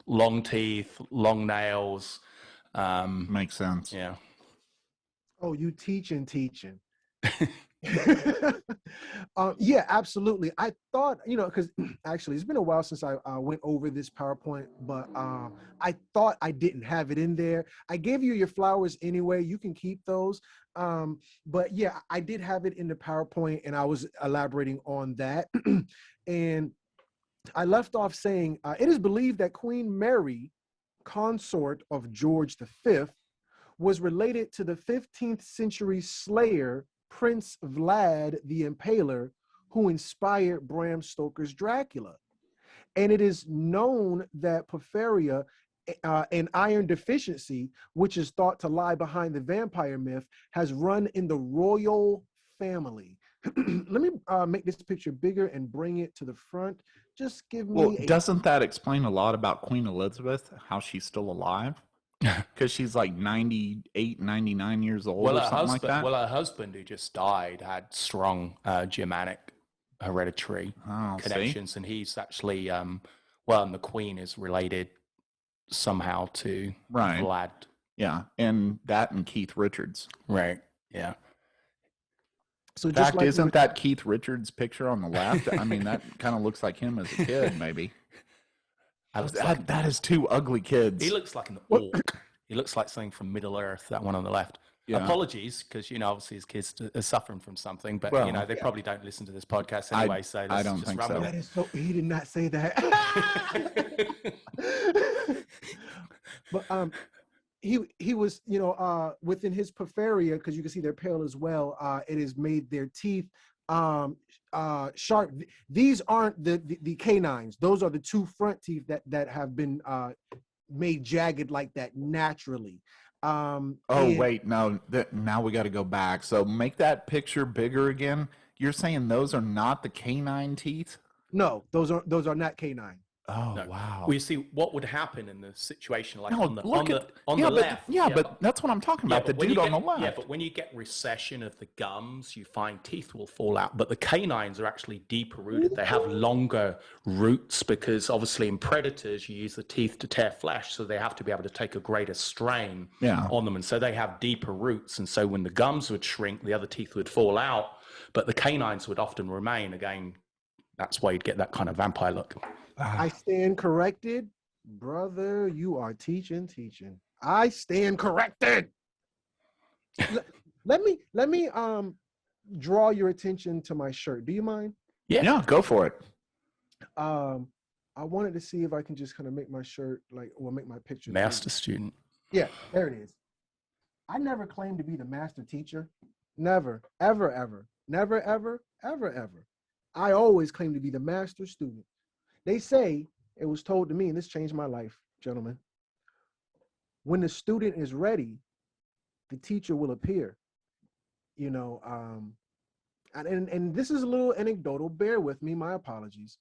long teeth, long nails. Makes sense. Yeah. Oh, you teaching. Yeah, absolutely. I thought, because actually it's been a while since I went over this PowerPoint, but I thought I didn't have it in there. I gave you your flowers anyway. You can keep those. But yeah, I did have it in the PowerPoint, and I was elaborating on that. And I left off saying, it is believed that Queen Mary, consort of George V, was related to the 15th century slayer Prince Vlad the Impaler, who inspired Bram Stoker's Dracula. And it is known that porphyria, an iron deficiency, which is thought to lie behind the vampire myth, has run in the royal family. Let me make this picture bigger and bring it to the front. Just give me. Well, doesn't that explain a lot about Queen Elizabeth, how she's still alive? Because she's like 98, 99 years old or something like that. Well, her husband, who just died, had strong Germanic hereditary connections, and he's actually, and the Queen is related somehow to Vlad. Yeah, and Keith Richards. Right, yeah. So in fact, isn't that Keith Richards' picture on the left? I mean, that kind of looks like him as a kid, maybe. That is two ugly kids. He looks like an orc. He looks like something from Middle Earth, that one on the left. Yeah. Apologies, because, obviously his kids are suffering from something, but, they probably don't listen to this podcast anyway, so I don't think so. That is so. He did not say that. But he was, within his porphyria, because you can see they're pale as well, it has made their teeth sharp. These aren't the canines. Those are the two front teeth that have been made jagged like that naturally. Wait, no. Now we got to go back. So make that picture bigger again. You're saying those are not the canine teeth? No, those are not canine. Oh, no. Wow. Well, you see, what would happen in the situation like on the left? But that's what I'm talking about, the dude on the left. Yeah, but when you get recession of the gums, you find teeth will fall out. But the canines are actually deeper rooted. They have longer roots because obviously in predators, you use the teeth to tear flesh. So they have to be able to take a greater strain on them. And so they have deeper roots. And so when the gums would shrink, the other teeth would fall out. But the canines would often remain. Again, that's why you'd get that kind of vampire look. I stand corrected. Brother, you are teaching. I stand corrected. Let me draw your attention to my shirt. Do you mind? Yeah, go for it. I wanted to see if I can just kind of make my shirt make my picture. Master student. Yeah, there it is. I never claimed to be the master teacher. Never, ever, ever. Never, ever, ever, ever. I always claimed to be the master student. They say, it was told to me, and this changed my life, gentlemen, when the student is ready, the teacher will appear. And this is a little anecdotal, bear with me, my apologies.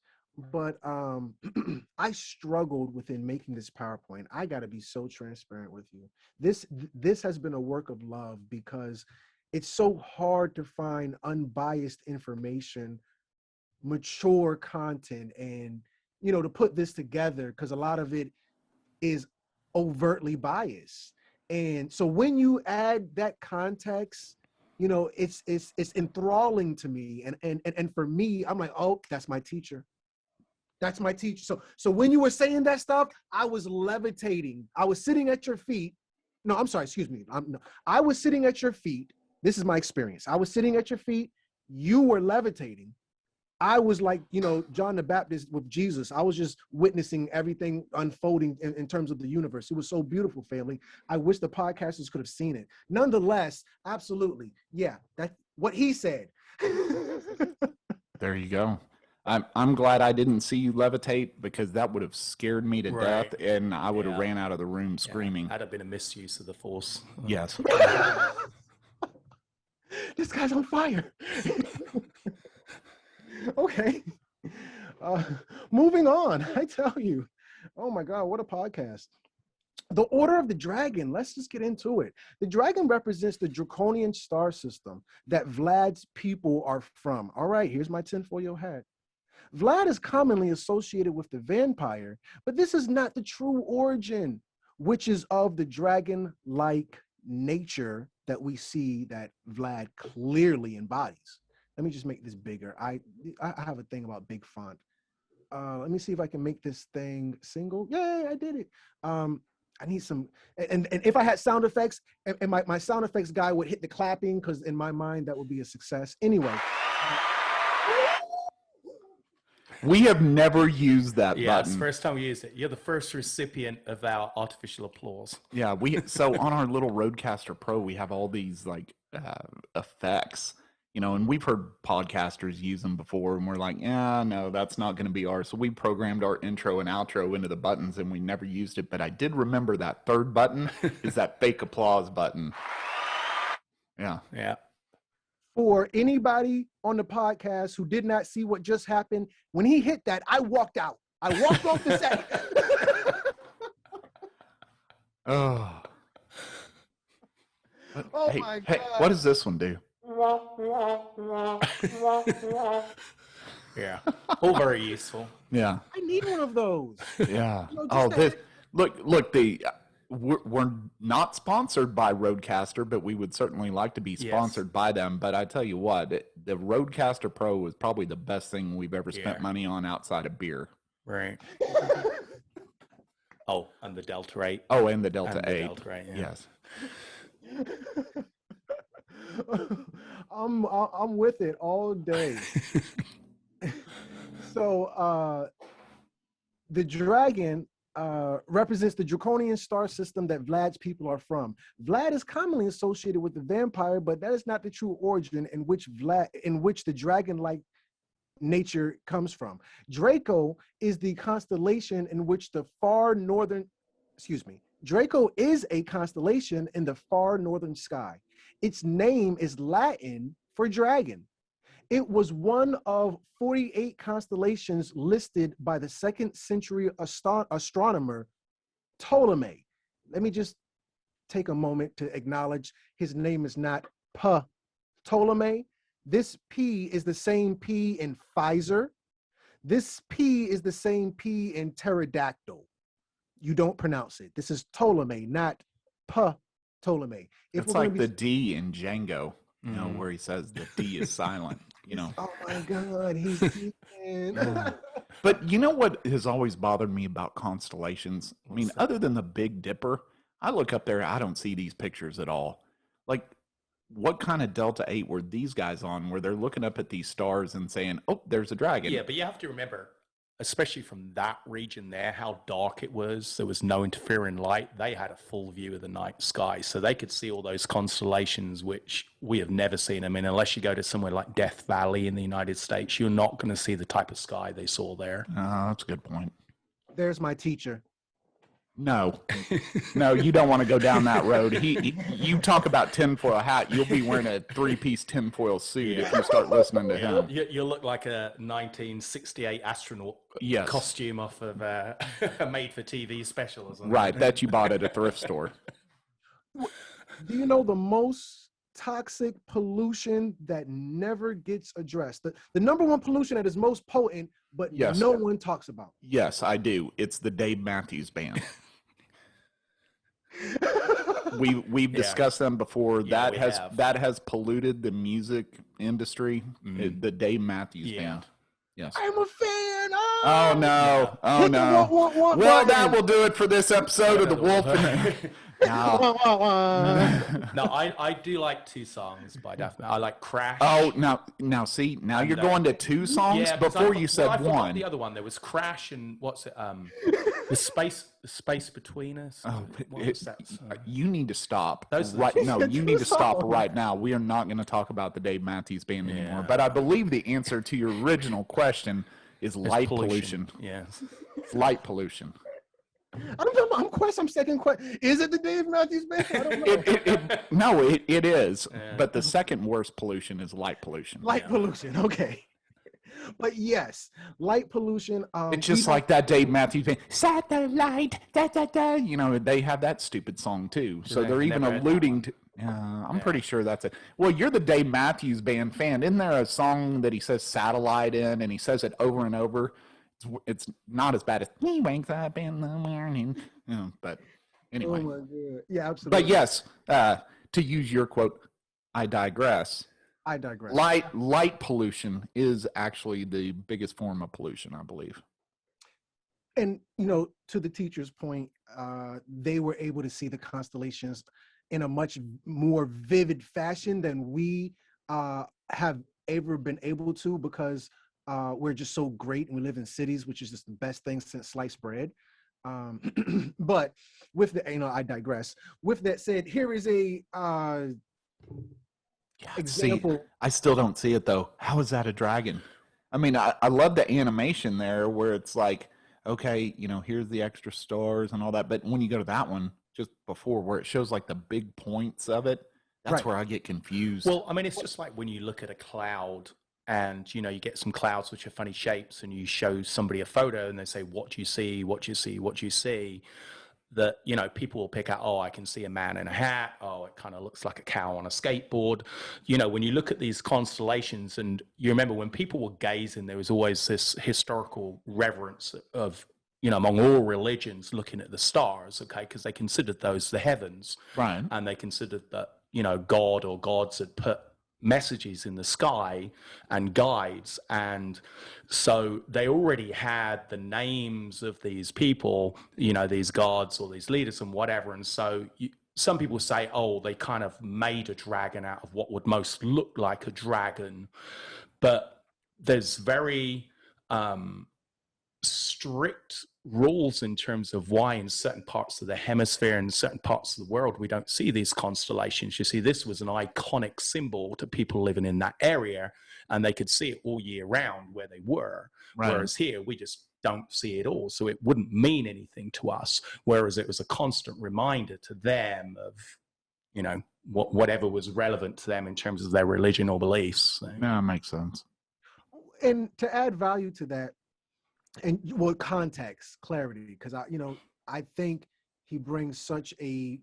but I struggled within making this PowerPoint. I got to be so transparent with you. This has been a work of love because it's so hard to find unbiased information, mature content, and to put this together, because a lot of it is overtly biased. And so when you add that context, it's enthralling to me. And for me, I'm like, oh, that's my teacher. That's my teacher. So when you were saying that stuff, I was levitating. I was sitting at your feet. No, I'm sorry, excuse me. I was sitting at your feet. This is my experience. I was sitting at your feet. You were levitating. I was like, John the Baptist with Jesus. I was just witnessing everything unfolding in terms of the universe. It was so beautiful, family. I wish the podcasters could have seen it. Nonetheless, absolutely. Yeah, that's what he said. There you go. I'm glad I didn't see you levitate, because that would have scared me to death, and I would have ran out of the room screaming. That'd have been a misuse of the force. Yes. This guy's on fire. Okay. Moving on. I tell you. Oh my God, what a podcast. The Order of the Dragon. Let's just get into it. The dragon represents the draconian star system that Vlad's people are from. All right, here's my tinfoil hat. Vlad is commonly associated with the vampire, but this is not the true origin, which is of the dragon-like nature that we see that Vlad clearly embodies. Let me just make this bigger. I have a thing about big font. Let me see if I can make this thing single. Yay, I did it. I need some, and if I had sound effects, and my sound effects guy would hit the clapping, because in my mind, that would be a success. Anyway. We have never used that button. Yeah, it's the first time we used it. You're the first recipient of our artificial applause. Yeah, so on our little Rodecaster Pro, we have all these effects, and we've heard podcasters use them before, and we're like, yeah, no, that's not going to be ours. So we programmed our intro and outro into the buttons, and we never used it. But I did remember that third button is that fake applause button. Yeah. Yeah. For anybody on the podcast who did not see what just happened, when he hit that, I walked out. I walked off the set. Oh. Oh hey, my God. Hey, what does this one do? Yeah. All very useful. Yeah. I need one of those. Yeah. Look, we're not sponsored by Rodecaster, but we would certainly like to be sponsored by them. But I tell you what, the Rodecaster Pro is probably the best thing we've ever spent money on outside of beer. Right. Oh, and the Delta 8. Oh, and the Delta 8. Delta 8, yeah. Yes. I'm with it all day. So the dragon represents the draconian star system that Vlad's people are from. Vlad is commonly associated with the vampire, but that is not the true origin in which the dragon-like nature comes from. Draco is the constellation in which Draco is a constellation in the far northern sky. Its name is Latin for dragon. It was one of 48 constellations listed by the 2nd century astronomer Ptolemy. Let me just take a moment to acknowledge his name is not Ptolemy. This P is the same P in Pfizer. This P is the same P in pterodactyl. You don't pronounce it. This is Ptolemy, not Ptolemy. It's like the D in Django, where he says the D is silent. Oh my God, he's But you know what has always bothered me about constellations? I mean, other than the Big Dipper, I look up there, I don't see these pictures at all. Like, what kind of Delta 8 were these guys on, where they're looking up at these stars and saying, oh, there's a dragon? Yeah, but you have to remember, especially from that region there, how dark it was. There was no interfering light. They had a full view of the night sky, so they could see all those constellations, which we have never seen. I mean, unless you go to somewhere like Death Valley in the United States, you're not going to see the type of sky they saw there. That's a good point. There's my teacher. No, no, you don't want to go down that road. You talk about tinfoil hat, you'll be wearing a 3-piece tinfoil suit if you start listening to him. You look like a 1968 astronaut costume off of a made-for-TV special or something. Right, that you bought at a thrift store. Do you know the most toxic pollution that never gets addressed? The number one pollution that is most potent, but no one talks about. Yes, I do. It's the Dave Matthews Band. We've discussed them before. That has polluted the music industry. The Dave Matthews Band. Yes. I'm a fan. Oh no. Oh no. Well, that will do it for this episode of the Wolf. No, I do like 2 songs by Daft Punk. I like Crash. Oh, now see, you're going to 2 songs before you said one. The other one, there was Crash and what's it? The space between us. Oh, you need to stop right. No, you need to stop right now. We are not going to talk about the Dave Matthews Band anymore. But I believe the answer to your original question is light pollution. Yes, it's light pollution. I don't know. I'm second question. Is it the Dave Matthews Band? I don't know. It is. But the second worst pollution is light pollution. Light pollution. Okay. But yes, light pollution. It's just like that Dave Matthews Band. Satellite. Da, da, da. You know, they have that stupid song too. So they're even alluding to. I'm pretty sure that's it. Well, you're the Dave Matthews Band fan. Isn't there a song that he says satellite in, and he says it over and over? It's not as bad as he wakes up in the morning. But anyway. Oh my God. Yeah, absolutely. But yes, to use your quote, I digress. Light pollution is actually the biggest form of pollution, I believe. And, to the teacher's point, they were able to see the constellations in a much more vivid fashion than we have ever been able to, because we're just so great and we live in cities, which is just the best thing since sliced bread. But with I digress. With that said, here is a example. See, I still don't see it though. How is that a dragon? I mean, I love the animation there where it's like, okay, here's the extra stars and all that. But when you go to that one just before where it shows like the big points of it, that's where I get confused. Well, I mean, it's just like when you look at a cloud and, you get some clouds which are funny shapes and you show somebody a photo and they say, what do you see? What do you see? What do you see? That, people will pick out, oh, I can see a man in a hat. Oh, it kind of looks like a cow on a skateboard. When you look at these constellations, and you remember when people were gazing, there was always this historical reverence of, among all religions looking at the stars, okay, because they considered those the heavens. Right. And they considered that, God or gods had put messages in the sky and guides, and so they already had the names of these people, these gods or these leaders and whatever. And so some people say, oh, they kind of made a dragon out of what would most look like a dragon, but there's very strict rules in terms of why in certain parts of the hemisphere and certain parts of the world we don't see these constellations. You see, this was an iconic symbol to people living in that area, and they could see it all year round where they were. Right. Whereas here we just don't see it all, so it wouldn't mean anything to us, whereas it was a constant reminder to them of whatever was relevant to them in terms of their religion or beliefs. So. Yeah, that makes sense. And to add value to that, and context, clarity, because I think he brings such a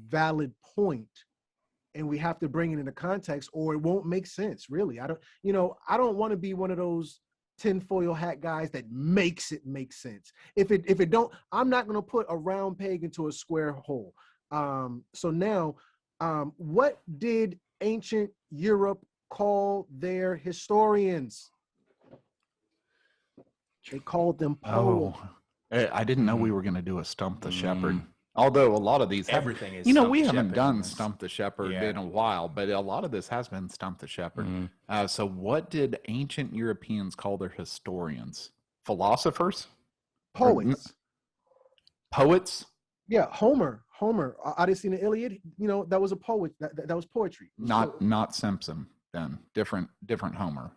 valid point, and we have to bring it into context, or it won't make sense. Really, I don't want to be one of those tinfoil hat guys that makes it make sense. If it don't, I'm not going to put a round peg into a square hole. So now, what did ancient Europe call their historians? They called them poets. Oh, I didn't know we were going to do a Stump the Shepherd. Although a lot of these everything is we haven't done Stump the Shepherd in a while, but a lot of this has been Stump the Shepherd. So what did ancient Europeans call their historians? Philosophers? Poets. Poets? Yeah, Homer, Odyssey and the Iliad. That was a poet. That was poetry. Not Simpson. Then different Homer.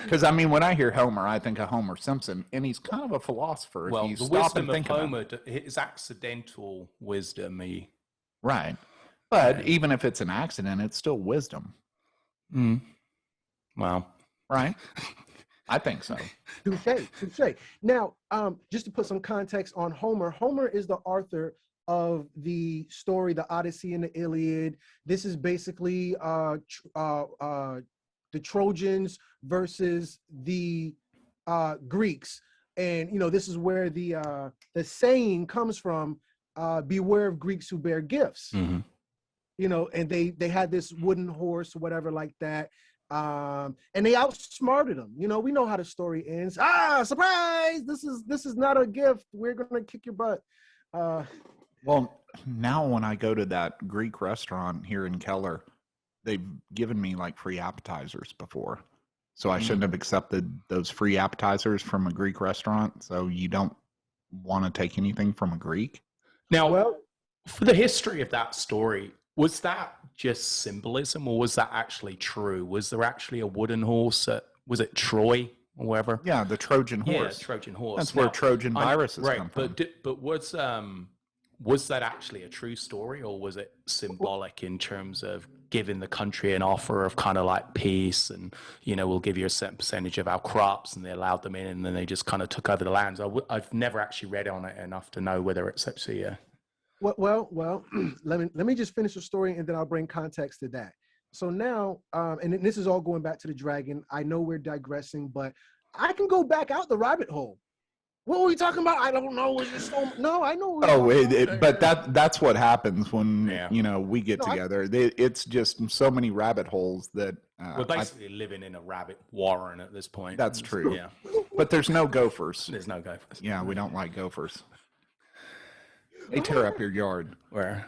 Because I mean, when I hear Homer, I think of Homer Simpson, and he's kind of a philosopher. If Well, you the stop wisdom and of think about Homer is accidental wisdom. right. But Yeah. even if it's an accident, it's still wisdom, Wow. right? I think so. Touche. Now, just to put some context on Homer, Homer is the author of the story, the Odyssey and the Iliad. This is basically the Trojans versus the Greeks, and this is where the saying comes from: "Beware of Greeks who bear gifts." Mm-hmm. And they had this wooden horse or whatever like that. And they outsmarted them. We know how the story ends. Surprise! This is not a gift. We're gonna kick your butt. Well, now when I go to that Greek restaurant here in Keller, they've given me like free appetizers before. So I shouldn't have accepted those free appetizers from a Greek restaurant. So you don't want to take anything from a Greek? Now, Well, for the history of that story, was that just symbolism, or was that actually true? Was there actually a wooden horse was it Troy or wherever? Yeah, the Trojan Yeah, horse. Trojan horse. That's where Trojan viruses right, come from. But was that actually a true story, or was it symbolic in terms of giving the country an offer of kind of like peace and, we'll give you a certain percentage of our crops, and they allowed them in, and then they just kind of took over the lands? I've never actually read on it enough to know whether it's actually Well, let me just finish the story, and then I'll bring context to that. So now, and this is all going back to the dragon. I know we're digressing, but I can go back out the rabbit hole. What were we talking about? I don't know. No, I know. But that's what happens when we get No, together. It's just so many rabbit holes that we're basically living in a rabbit warren at this point. That's true. Yeah, but there's no gophers. there's no gophers. Yeah, we don't like gophers. They tear up your yard. Where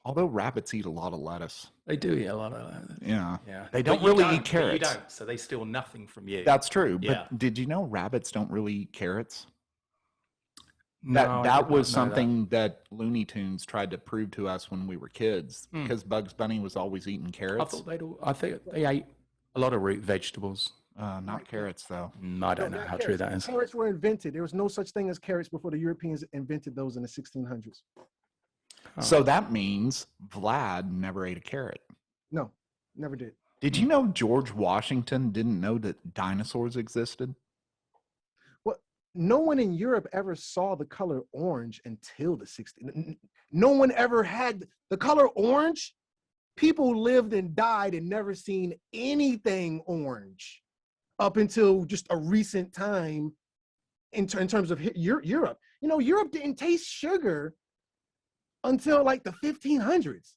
Although rabbits eat a lot of lettuce. they do eat a lot of that. Yeah. Yeah, They don't But you really don't, eat but carrots. You don't, so they steal nothing from you. That's true. Yeah. But did you know rabbits don't really eat carrots? No, I That did not was know something that Looney Tunes tried to prove to us when we were kids, because Bugs Bunny was always eating I carrots. thought I think they ate a lot of root vegetables. Not carrots, though. I don't know how true that is. Carrots were invented. There was no such thing as carrots before the Europeans invented those in the 1600s. So that means Vlad never ate a carrot. No, never did. Did you know George Washington didn't know that dinosaurs existed? Well, no one in Europe ever saw the color orange until the 1600s. No one ever had the color orange. People lived and died and never seen anything orange up until just a recent time in terms of Europe. Europe didn't taste sugar until like the 1500s.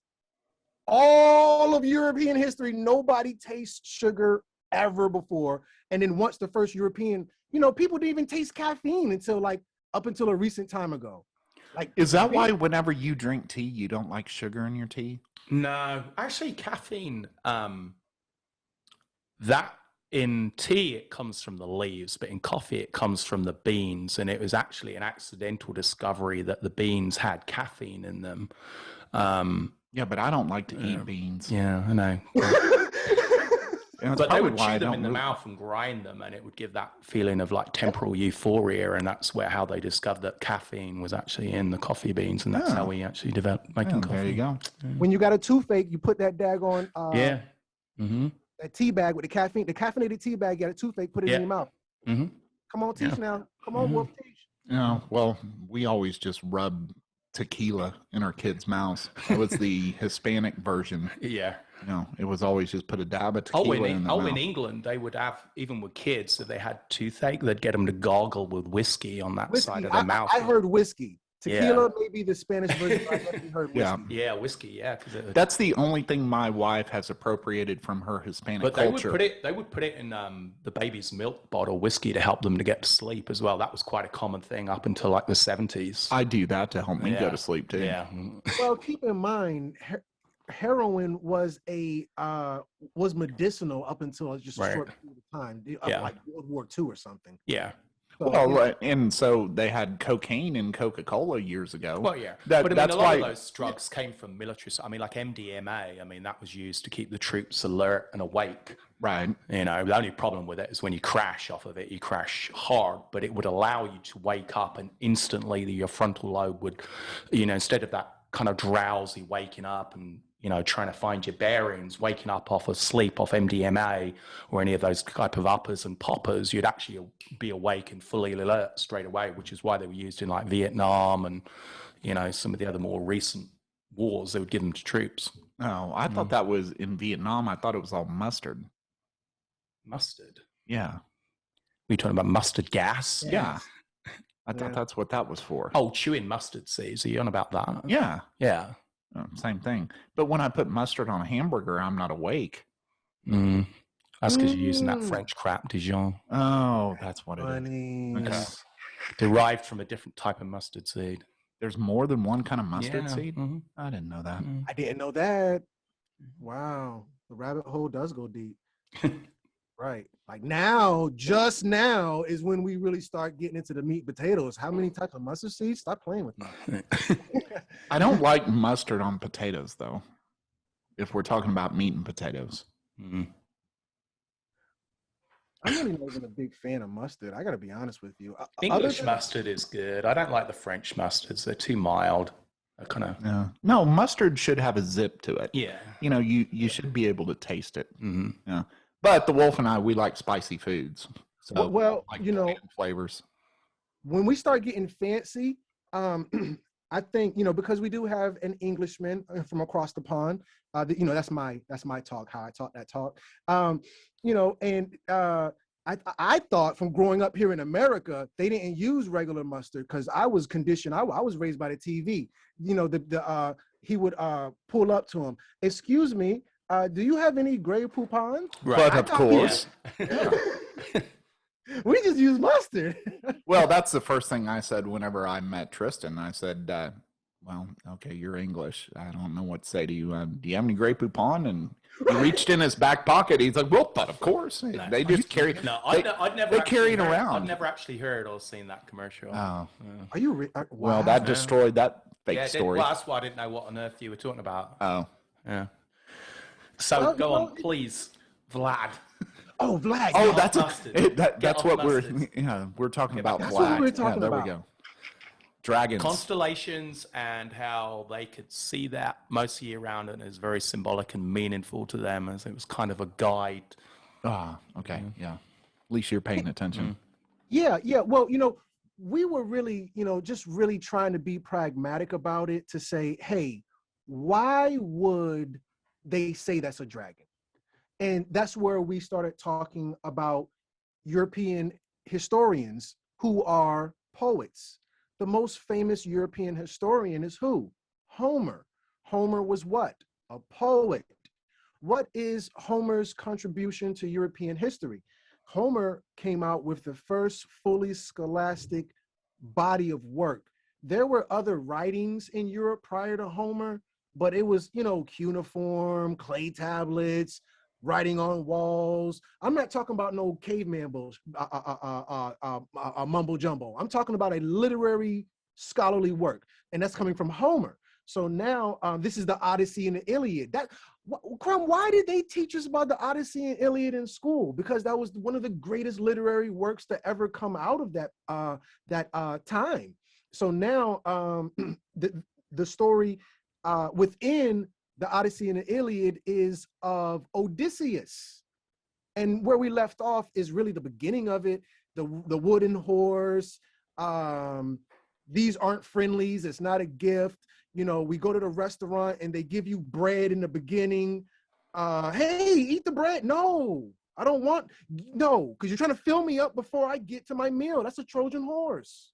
All of European history, nobody tastes sugar ever before. And then once the first European, people didn't even taste caffeine until up until a recent time ago. Is that why whenever you drink tea, you don't like sugar in your tea? No, actually, caffeine. That in tea it comes from the leaves, but in coffee it comes from the beans, and it was actually an accidental discovery that the beans had caffeine in them. Yeah, but I don't like to eat beans. Yeah, I know. And that's But they probably would why I chew them don't in the really- mouth and grind them, and it would give that feeling of like temporal euphoria, and that's how they discovered that caffeine was actually in the coffee beans, and that's how we actually developed making Yeah, coffee. there you go. When you got a toothache, you put that daggone Yeah. Mm-hmm. that tea bag with the caffeinated tea bag, you got a toothache, put it in your mouth. Mm-hmm. Come on, Teach now. Come on, Wolf Teach. Yeah, well, we always just rub tequila in our kids' mouths. It was the Hispanic version. Yeah. It was always just put a dab of tequila in the mouth. In England, they would have, even with kids, if they had toothache, they'd get them to gargle with whiskey on that side of the mouth. I heard whiskey. Tequila, maybe the Spanish version. I definitely heard whiskey. Yeah. Yeah, whiskey. Yeah, That's the only thing my wife has appropriated from her Hispanic but culture. they would put it in the baby's milk bottle, whiskey, to help them to get to sleep as well. That was quite a common thing up until like the 70s. I do that to help me go to sleep too. Yeah. Well, keep in mind, heroin was medicinal up until just a short period of time, like World War II or something. Yeah. Well, and so they had cocaine in Coca-Cola years ago. Well, yeah, That, but I mean, that's a lot why. of those drugs came from military. I mean, like MDMA. I mean, that was used to keep the troops alert and awake. Right. You know, the only problem with it is when you crash off of it, you crash hard, but it would allow you to wake up and instantly your frontal lobe would, you know, instead of that kind of drowsy waking up and, you know, trying to find your bearings, waking up off of sleep, off MDMA or any of those type of uppers and poppers, you'd actually be awake and fully alert straight away, which is why they were used in like Vietnam and, you know, some of the other more recent wars. They would give them to troops. Oh, I thought that was in Vietnam. I thought it was all mustard. Mustard? Yeah. Are you talking about mustard gas? Yeah. I thought that's what that was for. Oh, chewing mustard seeds. Are you on about that? Yeah. Yeah. Same thing. But when I put mustard on a hamburger, I'm not awake. That's because you're using that French crap, Dijon. Oh, that's what it is. Funny. Okay. Derived from a different type of mustard seed. There's more than one kind of mustard seed? Mhm. I didn't know that. I didn't know that. Wow. The rabbit hole does go deep. Right. Like now, just now is when we really start getting into the meat and potatoes. How many types of mustard seeds? Stop playing with me. I don't like mustard on potatoes, though, if we're talking about meat and potatoes. Mhm. I'm really not even a big fan of mustard. I got to be honest with you. English mustard is good. I don't like the French mustards. They're too mild. I kind of... Yeah. No, mustard should have a zip to it. Yeah. You know, you should be able to taste it. Mm-hmm. Yeah. But the wolf and I, we like spicy foods. So well, like you know, flavors. When we start getting fancy, I think, you know, because we do have an Englishman from across the pond, you know, that's my talk, how I talk that talk. You know, and I thought from growing up here in America, they didn't use regular mustard because I was conditioned. I was raised by the TV. You know, he would pull up to him. Excuse me, do you have any Grey Poupon? Right. But of course. Yeah. We just use mustard. Well, that's the first thing I said whenever I met Tristan. I said, well, okay, you're English. I don't know what to say to you. Do you have any Grey Poupon? And he reached in his back pocket. He's like, well, but of course. No. They just carry I'd never they carry it around. I've never actually heard or seen that commercial. Oh. Are you Well, wow. that destroyed that fake story. Well, that's why I didn't know what on earth you were talking about. Oh. Yeah. So go on, please, Vlad. Oh, Vlad. Oh, That's what we're talking about. That's Vlad. what we were talking there about. we go. Dragons. Constellations and how they could see that most year round, and it's very symbolic and meaningful to them, as it was kind of a guide. Ah, okay, yeah. At least you're paying attention. Yeah. Well, you know, we were really, you know, just really trying to be pragmatic about it to say, hey, why would they say that's a dragon? And that's where we started talking about European historians who are poets. The most famous European historian is who? Homer. Homer was what? A poet. What is Homer's contribution to European history? Homer came out with the first fully scholastic body of work. There were other writings in Europe prior to Homer, but it was, you know, cuneiform, clay tablets, writing on walls. I'm not talking about no caveman bullshit, mumbo jumbo. I'm talking about a literary scholarly work, and that's coming from Homer. So now this is the Odyssey and the Iliad. Crumb, why did they teach us about the Odyssey and Iliad in school? Because that was one of the greatest literary works to ever come out of that time. So now the story within the Odyssey and the Iliad is of Odysseus. And where we left off is really the beginning of it, the wooden horse. These aren't friendlies, it's not a gift. You know, we go to the restaurant and they give you bread in the beginning. Hey, eat the bread. No, I don't want, no, because you're trying to fill me up before I get to my meal. That's a Trojan horse.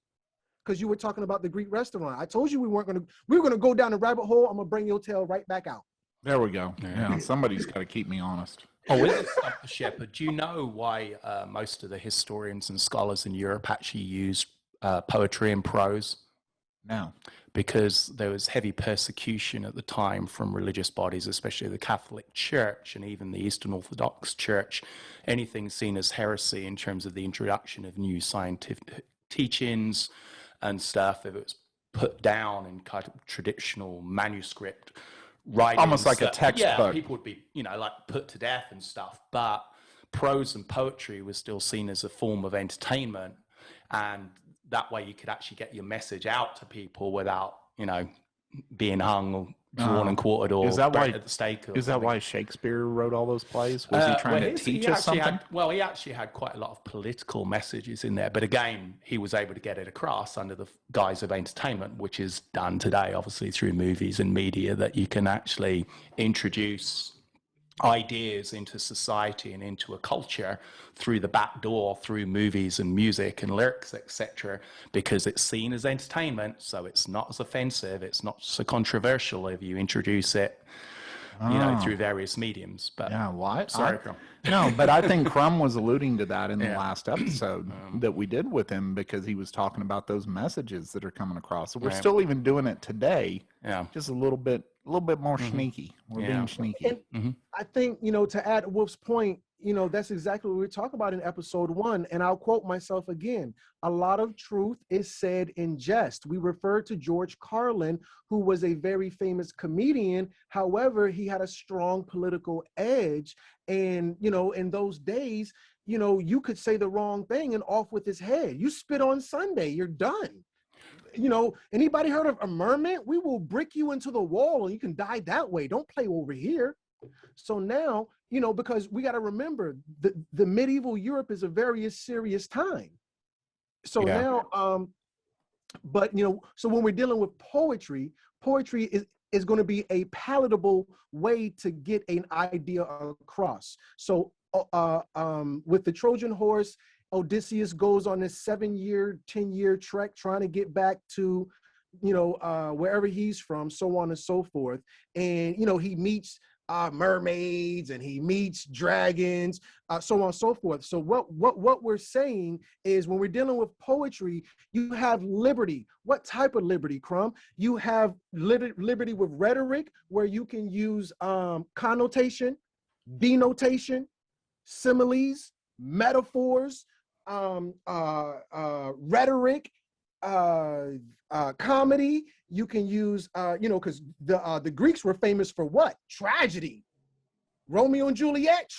Because you were talking about the Greek restaurant. I told you we were going to go down the rabbit hole. I'm going to bring your tail right back out. There we go. Yeah, somebody's got to keep me honest. Oh, is it Dr. Shepherd? Do you know why most of the historians and scholars in Europe actually use poetry and prose? No. because there was heavy persecution at the time from religious bodies, especially the Catholic Church and even the Eastern Orthodox Church. Anything seen as heresy in terms of the introduction of new scientific teachings and stuff, if it was put down in kind of traditional manuscript writing, Almost like a textbook. Yeah, people would be, like put to death and stuff. But prose and poetry was still seen as a form of entertainment, and that way you could actually get your message out to people without, being hung or drawn and quartered or burnt at the stake. Is that why Shakespeare wrote all those plays? Was he trying to teach us something? He actually had quite a lot of political messages in there. But again, he was able to get it across under the guise of entertainment, which is done today, obviously, through movies and media, that you can actually introduce ideas into society and into a culture through the back door, through movies and music and lyrics, etc., because it's seen as entertainment, so it's not as offensive, it's not so controversial if you introduce it through various mediums. But yeah, why? Sorry, Crumb. No, but I think Crumb was alluding to that in the last episode that we did with him, because he was talking about those messages that are coming across. So we're still even doing it today. Yeah, just a little bit more sneaky. We're being sneaky. And I think, to add Wolf's point, that's exactly what we talk about in episode 1. And I'll quote myself again. A lot of truth is said in jest. We refer to George Carlin, who was a very famous comedian. However, he had a strong political edge. And, in those days, you could say the wrong thing and off with his head. You spit on Sunday, you're done. Anybody heard of a mermaid? We will brick you into the wall and you can die that way. Don't play over here. So now, because we got to remember the medieval Europe is a very serious time. So now, but so when we're dealing with poetry is going to be a palatable way to get an idea across. So with the Trojan horse, Odysseus goes on this 7-year, 10-year trek trying to get back to, wherever he's from, so on and so forth. And, he meets mermaids and he meets dragons, so on and so forth. So what we're saying is, when we're dealing with poetry, you have liberty. What type of liberty, Crumb? You have liberty with rhetoric, where you can use connotation, denotation, similes, metaphors, rhetoric, comedy. You can use, because the Greeks were famous for what? Tragedy. Romeo and Juliet.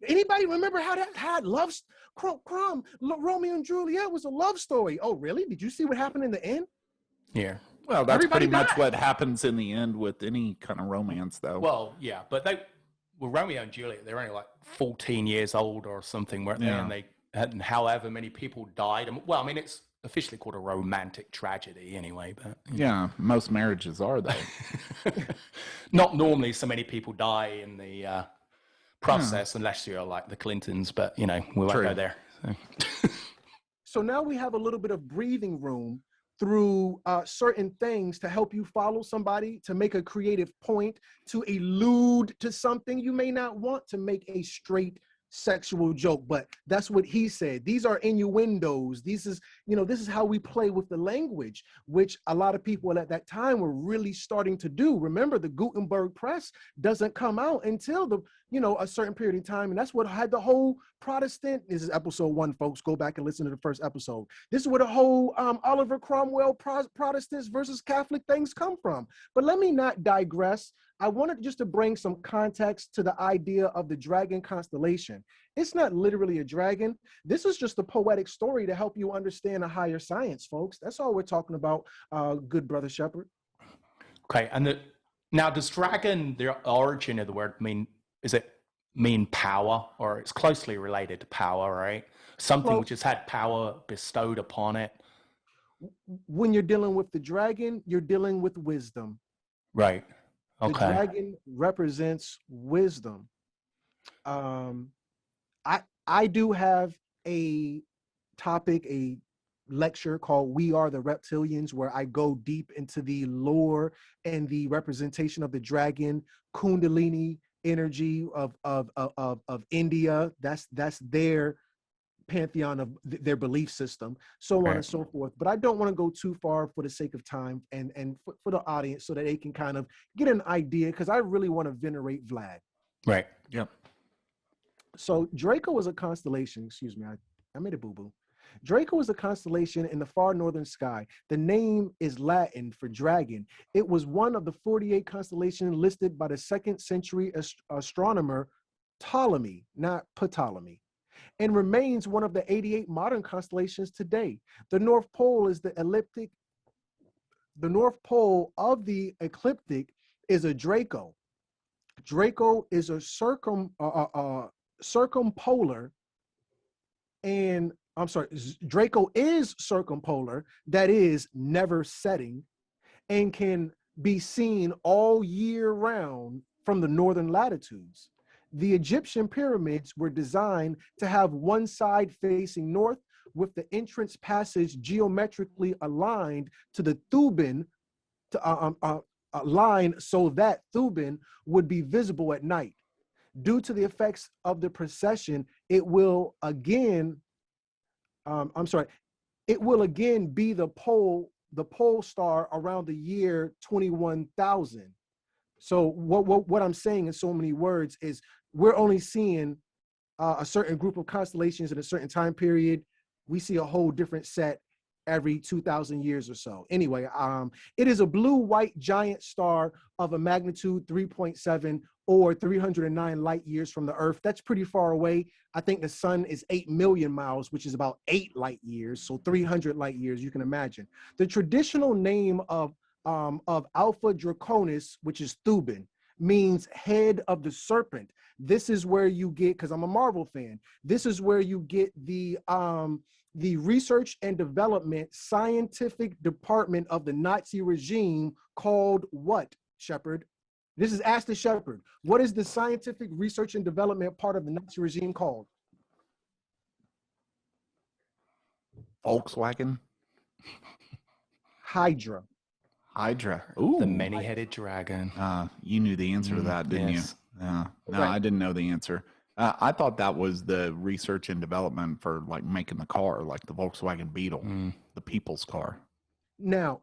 Anybody remember how that had love? Crumb. Romeo and Juliet was a love story. Oh, really? Did you see what happened in the end? Yeah. Well, that's Everybody pretty much died. what happens in the end with any kind of romance, though. Well, yeah, but Romeo and Juliet, they're only like 14 years old or something, weren't they? And they had however many people died. And, well, I mean, it's officially called a romantic tragedy anyway, but yeah, most marriages are, though. not normally so many people die in the process, unless you're like the Clintons, but we won't go there. So now we have a little bit of breathing room through certain things to help you follow somebody, to make a creative point, to allude to something. You may not want to make a straight sexual joke, but that's what he said. These are innuendos. This is how we play with the language, which a lot of people at that time were really starting to do. Remember, the Gutenberg press doesn't come out until a certain period of time, and that's what had the whole Protestant. This is episode 1, folks. Go back and listen to the first episode. This is where the whole Oliver Cromwell Protestants versus Catholic things come from. But let me not digress. I wanted just to bring some context to the idea of the dragon constellation. It's not literally a dragon. This is just a poetic story to help you understand a higher science, folks. That's all we're talking about, good brother Shepherd. Okay, and now does dragon, the origin of the word, mean power, or it's closely related to power, right? Something which has had power bestowed upon it. When you're dealing with the dragon, you're dealing with wisdom. Right. Okay. The dragon represents wisdom. I do have a topic, a lecture called "We Are the Reptilians," where I go deep into the lore and the representation of the dragon, Kundalini energy of India. That's their pantheon of their belief system, so on and so forth. But I don't want to go too far for the sake of time and for the audience, so that they can kind of get an idea, because I really want to venerate Vlad. Right. Yep. So Draco is a constellation. Excuse me, I made a boo-boo. Draco is a constellation in the far northern sky. The name is Latin for dragon. It was one of the 48 constellations listed by the 2nd century astronomer Ptolemy, not Ptolemy, and remains one of the 88 modern constellations today. The North Pole is the ecliptic. The North Pole of the ecliptic is a Draco. Draco is a circumpolar, and I'm sorry, Draco is circumpolar, that is never setting, and can be seen all year round from the northern latitudes. The Egyptian pyramids were designed to have one side facing north, with the entrance passage geometrically aligned to the Thuban, line, so that Thuban would be visible at night. Due to the effects of the precession, it will again be the pole star around the year 21,000. So what I'm saying in so many words is, we're only seeing a certain group of constellations in a certain time period. We see a whole different set every 2,000 years or so. Anyway, it is a blue-white giant star of a magnitude 3.7 or 309 light years from the Earth. That's pretty far away. I think the sun is 8 million miles, which is about 8 light years. So 300 light years, you can imagine. The traditional name of Alpha Draconis, which is Thuban, means head of the serpent. This is where you get, because I'm a Marvel fan, this is where you get the research and development scientific department of the Nazi regime called what, Shepard? This is Ask the Shepherd. What is the scientific research and development part of the Nazi regime called? Volkswagen. Hydra. Hydra. Ooh. The many-headed dragon. You knew the answer to that, didn't yes. you? No, Right. I didn't know the answer. I thought that was the research and development for like making the car, like the Volkswagen Beetle, the people's car. Now,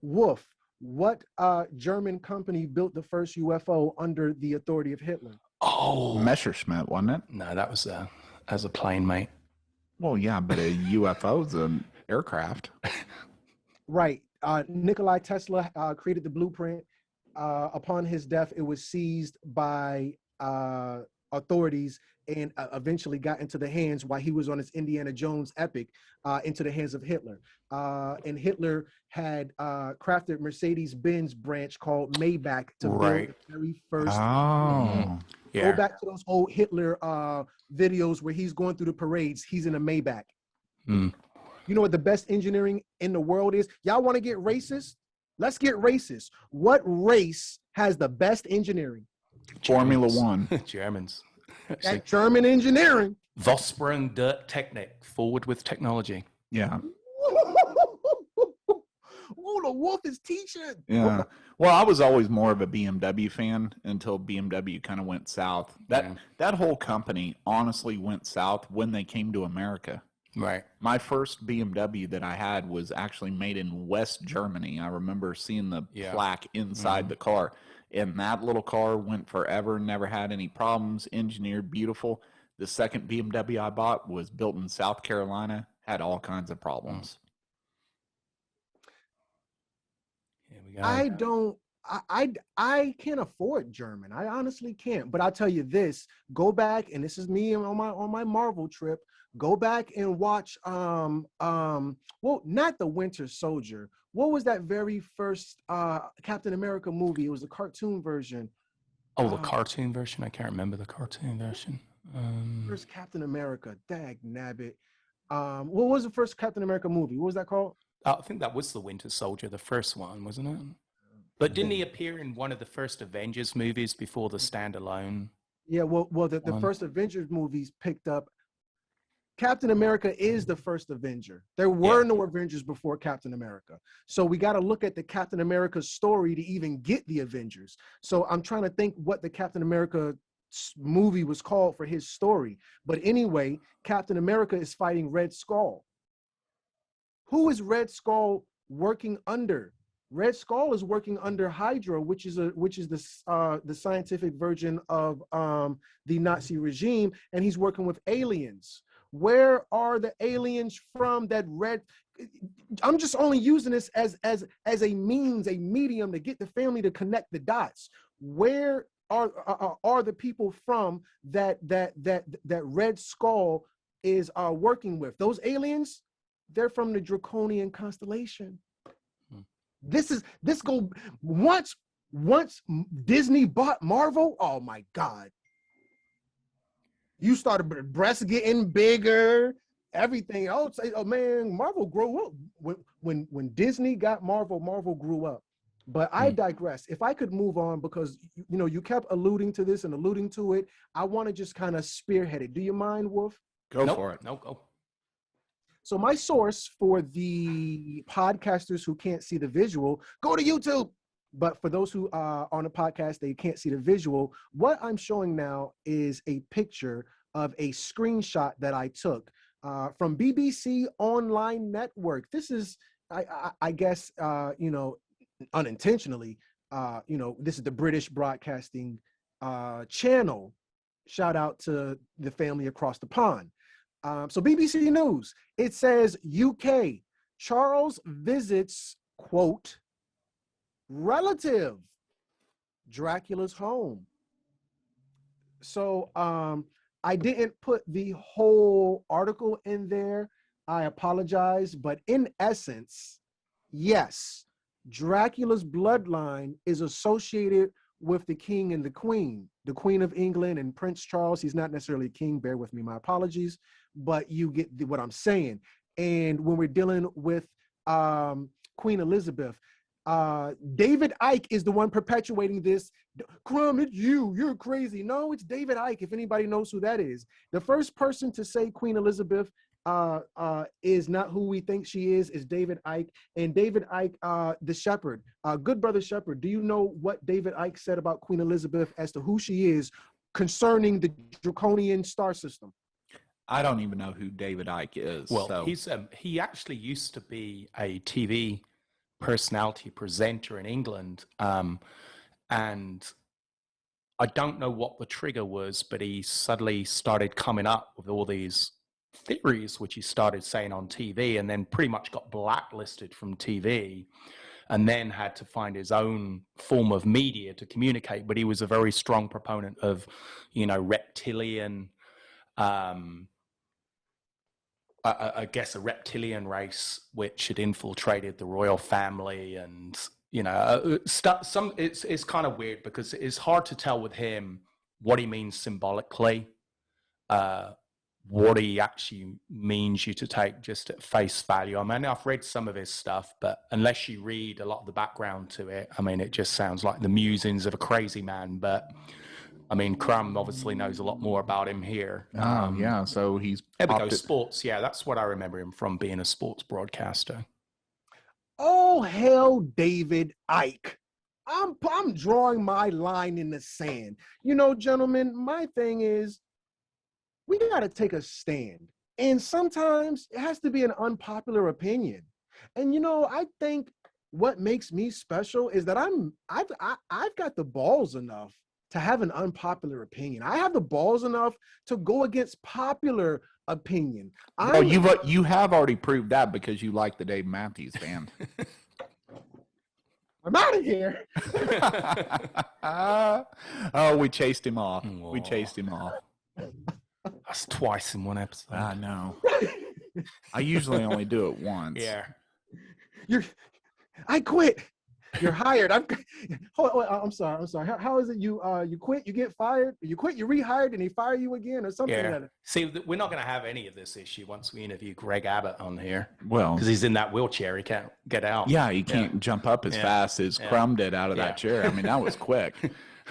Wolf, what German company built the first UFO under the authority of Hitler? Oh, Messerschmitt, wasn't it? no, that was as a plane, mate. Well, yeah, but a UFO is an aircraft. Right. Nikolai Tesla created the blueprint. Upon his death, it was seized by authorities and eventually got into the hands, while he was on his Indiana Jones epic, into the hands of Hitler. And Hitler had crafted Mercedes-Benz branch called Maybach to build the very first. Oh, Yeah. Go back to those old Hitler videos where he's going through the parades. He's in a Maybach. Mm. You know what the best engineering in the world is? Y'all want to get racist? Let's get racist. What race has the best engineering? Formula Germans. One. Germans. That German engineering. Vosperen der Technik, forward with technology. Yeah. Oh, the Wolf is teaching. Yeah. Well, I was always more of a BMW fan until BMW kind of went south. That whole company honestly went south when they came to America. Right. My first BMW that I had was actually made in West Germany. I remember seeing the plaque inside the car. And that little car went forever, never had any problems, engineered beautiful. The second BMW I bought was built in South Carolina, had all kinds of problems. Here we go. I can't afford German. I honestly can't. But I'll tell you this, go back, and this is me on my Marvel trip. Go back and watch well, not the Winter Soldier. What was that very first Captain America movie? It was a cartoon version. Oh, the cartoon version? I can't remember the cartoon version. First Captain America. Dag nabbit. What was the first Captain America movie? What was that called? I think that was the Winter Soldier, the first one, wasn't it? But didn't he appear in one of the first Avengers movies before the standalone? Yeah, well, the first Avengers movies picked up. Captain America is the first Avenger. There were no Avengers before Captain America. So we got to look at the Captain America story to even get the Avengers. So I'm trying to think what the Captain America movie was called for his story. But anyway, Captain America is fighting Red Skull. Who is Red Skull working under? Red Skull is working under Hydra, which is the scientific version of the Nazi regime, and he's working with aliens. Where are the aliens from that Red? I'm just only using this as a means, a medium to get the family to connect the dots. Where are the people from that Red Skull is working with? Those aliens, they're from the Draconian constellation. Once Disney bought Marvel, oh my God. You started breasts getting bigger, everything else. Oh man, Marvel grew up. When Disney got Marvel, Marvel grew up. But I digress. If I could move on, because you kept alluding to this and alluding to it, I want to just kind of spearhead it. Do you mind, Wolf? Go for it. No, go. So my source for the podcasters who can't see the visual, go to YouTube. But for those who are on the podcast, they can't see the visual. What I'm showing now is a picture of a screenshot that I took from BBC Online Network. This is, I guess, unintentionally, this is the British Broadcasting Channel. Shout out to the family across the pond. So BBC News, it says UK, Charles visits, quote, relative, Dracula's home. So I didn't put the whole article in there. I apologize. But in essence, yes, Dracula's bloodline is associated with the king and the queen of England and Prince Charles. He's not necessarily king. Bear with me. My apologies. But you get what I'm saying. And when we're dealing with Queen Elizabeth, David Icke is the one perpetuating this. Crumb, it's you. You're crazy. No, it's David Icke, if anybody knows who that is. The first person to say Queen Elizabeth is not who we think she is David Icke. And David Icke, the shepherd, good brother shepherd, do you know what David Icke said about Queen Elizabeth as to who she is concerning the Draconian star system? I don't even know who David Icke is. Well, so. He actually used to be a TV personality presenter in England, and I don't know what the trigger was, but he suddenly started coming up with all these theories, which he started saying on TV, and then pretty much got blacklisted from TV, and then had to find his own form of media to communicate. But he was a very strong proponent of, reptilian, I guess a reptilian race which had infiltrated the royal family, and it's kind of weird because it's hard to tell with him what he means symbolically, what he actually means you to take just at face value. I mean, I've read some of his stuff, but unless you read a lot of the background to it, I mean, it just sounds like the musings of a crazy man. But I mean, Crumb obviously knows a lot more about him here. Yeah, so he's... There we go, sports. Yeah, that's what I remember him from, being a sports broadcaster. Oh, hell, David Icke. I'm drawing my line in the sand. Gentlemen, my thing is, we got to take a stand. And sometimes it has to be an unpopular opinion. And, I think what makes me special is that I've got the balls enough to have an unpopular opinion. I have the balls enough to go against popular opinion. You have already proved that because you like the Dave Matthews Band. I'm out of here. Oh, we chased him off. Whoa. We chased him off. That's twice in one episode. I know. I usually only do it once. Yeah. I quit. You're hired. I'm sorry. How is it? You quit, you get fired, you quit, you rehired, and they fire you again, or something like that. See, we're not going to have any of this issue once we interview Greg Abbott on here. Well, because he's in that wheelchair, he can't get out. Yeah, he can't jump up as fast as Crumb did out of that chair. I mean, that was quick.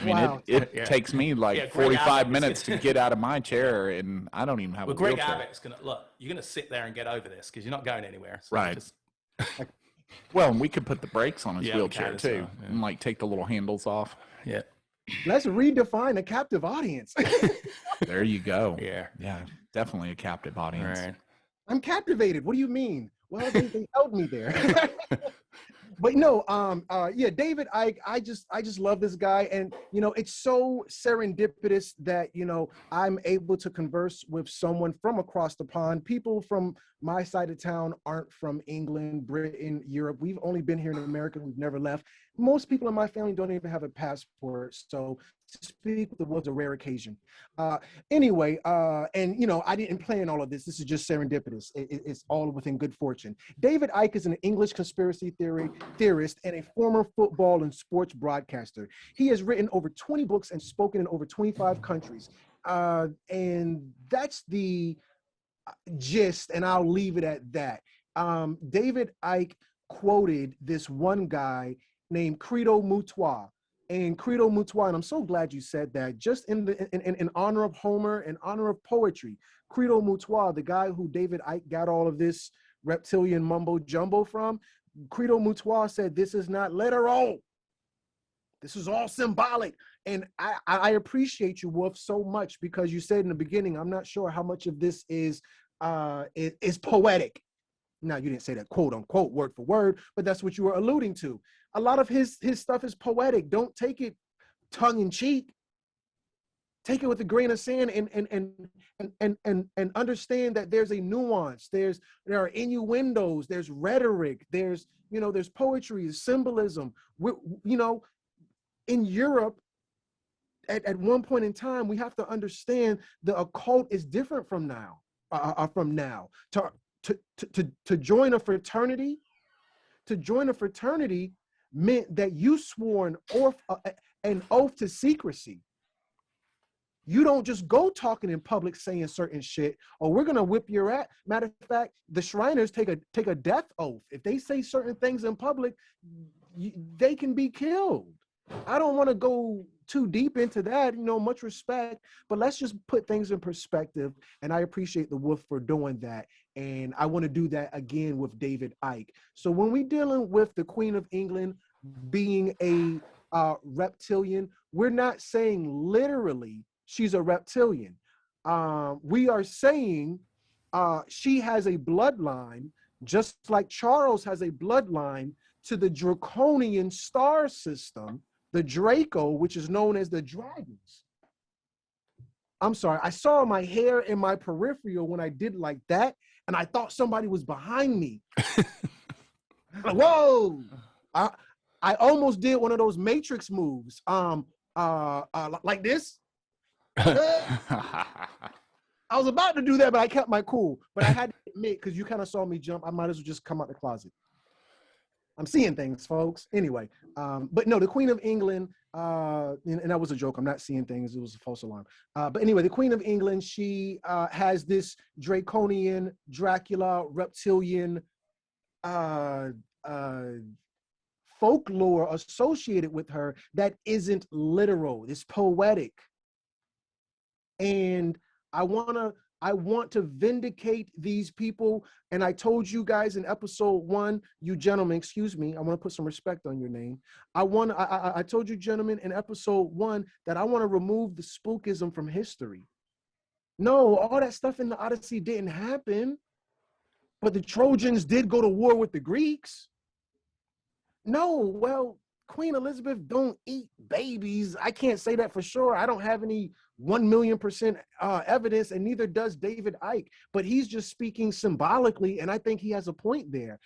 I mean, wow. it takes me like 45 minutes to get out of my chair, and I don't even have a Greg wheelchair. Abbott's going to look. You're going to sit there and get over this because you're not going anywhere. So Right. Well, and we could put the brakes on his wheelchair too, and like take the little handles off. Yeah. Let's redefine a captive audience. There you go. Yeah. Yeah, definitely a captive audience. Right. I'm captivated. What do you mean? Well, they held me there. But no, yeah, David Icke, I just love this guy. And, you know, it's so serendipitous that, you know, I'm able to converse with someone from across the pond. People from my side of town aren't from England, Britain, Europe. We've only been here in America. We've never left. Most people in my family don't even have a passport. So to speak with the was a rare occasion. Anyway, and, you know, I didn't plan all of this. This is just serendipitous. It's all within good fortune. David Icke is an English conspiracy theorist and a former football and sports broadcaster. He has written over 20 books and spoken in over 25 countries. And that's the gist, and I'll leave it at that. David Icke quoted this one guy named Credo Mutwa. And Credo Mutwa, and I'm so glad you said that, just in honor of Homer, in honor of poetry. Credo Mutwa, the guy who David Icke got all of this reptilian mumbo jumbo from, Credo Mutwa said, this is not literal. This is all symbolic. And I appreciate you, Wolf, so much, because you said in the beginning, I'm not sure how much of this is poetic. Now, you didn't say that quote unquote word for word, but that's what you were alluding to. A lot of his stuff is poetic. Don't take it tongue in cheek. Take it with a grain of sand and understand that there's a nuance. There are innuendos. There's rhetoric. There's poetry, symbolism. In Europe, at one point in time, we have to understand the occult is different from now. To join a fraternity, meant that you swore an oath to secrecy. You don't just go talking in public saying certain shit, or we're gonna whip your ass. Matter of fact, the Shriners take a death oath. If they say certain things in public, they can be killed. I don't want to go too deep into that, much respect, but let's just put things in perspective. And I appreciate the Wolf for doing that. And I want to do that again with David Icke. So when we're dealing with the Queen of England being a reptilian, we're not saying literally she's a reptilian. We are saying she has a bloodline, just like Charles has a bloodline to the draconian star system, the Draco, which is known as the dragons. I'm sorry, I saw my hair in my peripheral when I did like that, and I thought somebody was behind me. Like, whoa! I almost did one of those Matrix moves, like this. I was about to do that, but I kept my cool. But I had to admit, because you kind of saw me jump, I might as well just come out the closet. I'm seeing things, folks. Anyway, but no, the Queen of England, and that was a joke. I'm not seeing things. It was a false alarm. But anyway, the Queen of England, she has this draconian, Dracula, reptilian folklore associated with her that isn't literal. It's poetic. And I want to vindicate these people. And I told you guys in episode 1, you gentlemen, excuse me, I want to put some respect on your name. I told you gentlemen in episode 1 that I want to remove the spookism from history. No, all that stuff in the Odyssey didn't happen, but the Trojans did go to war with the Greeks. No, well, Queen Elizabeth don't eat babies. I can't say that for sure. I don't have any 1,000,000% evidence, and neither does David Icke, but he's just speaking symbolically, and I think he has a point there.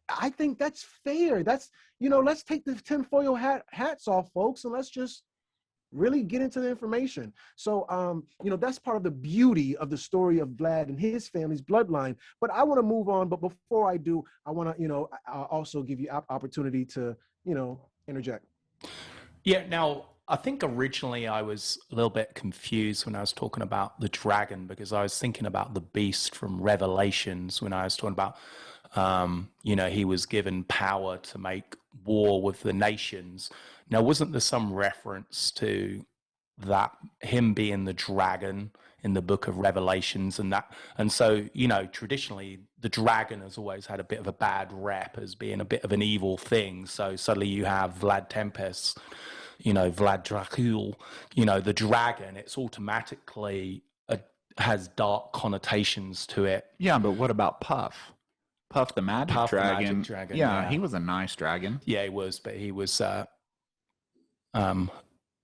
I think that's fair. That's, let's take the tinfoil hats off, folks, and let's just really get into the information. So, that's part of the beauty of the story of Vlad and his family's bloodline. But I want to move on. But before I do, I want to, also give you opportunity to, interject. Yeah. Now, I think originally I was a little bit confused when I was talking about the dragon, because I was thinking about the beast from Revelations when I was talking about, he was given power to make war with the nations. Now, wasn't there some reference to that, him being the dragon in the book of Revelations and so, traditionally the dragon has always had a bit of a bad rep as being a bit of an evil thing. So suddenly you have Vlad Tempest Vlad Dracul, the dragon, it's automatically has dark connotations to it. Yeah, but what about Puff? Puff the Magic Puff the Dragon. Magic Dragon, Yeah, yeah. he was a nice dragon. Yeah, he was, but he was the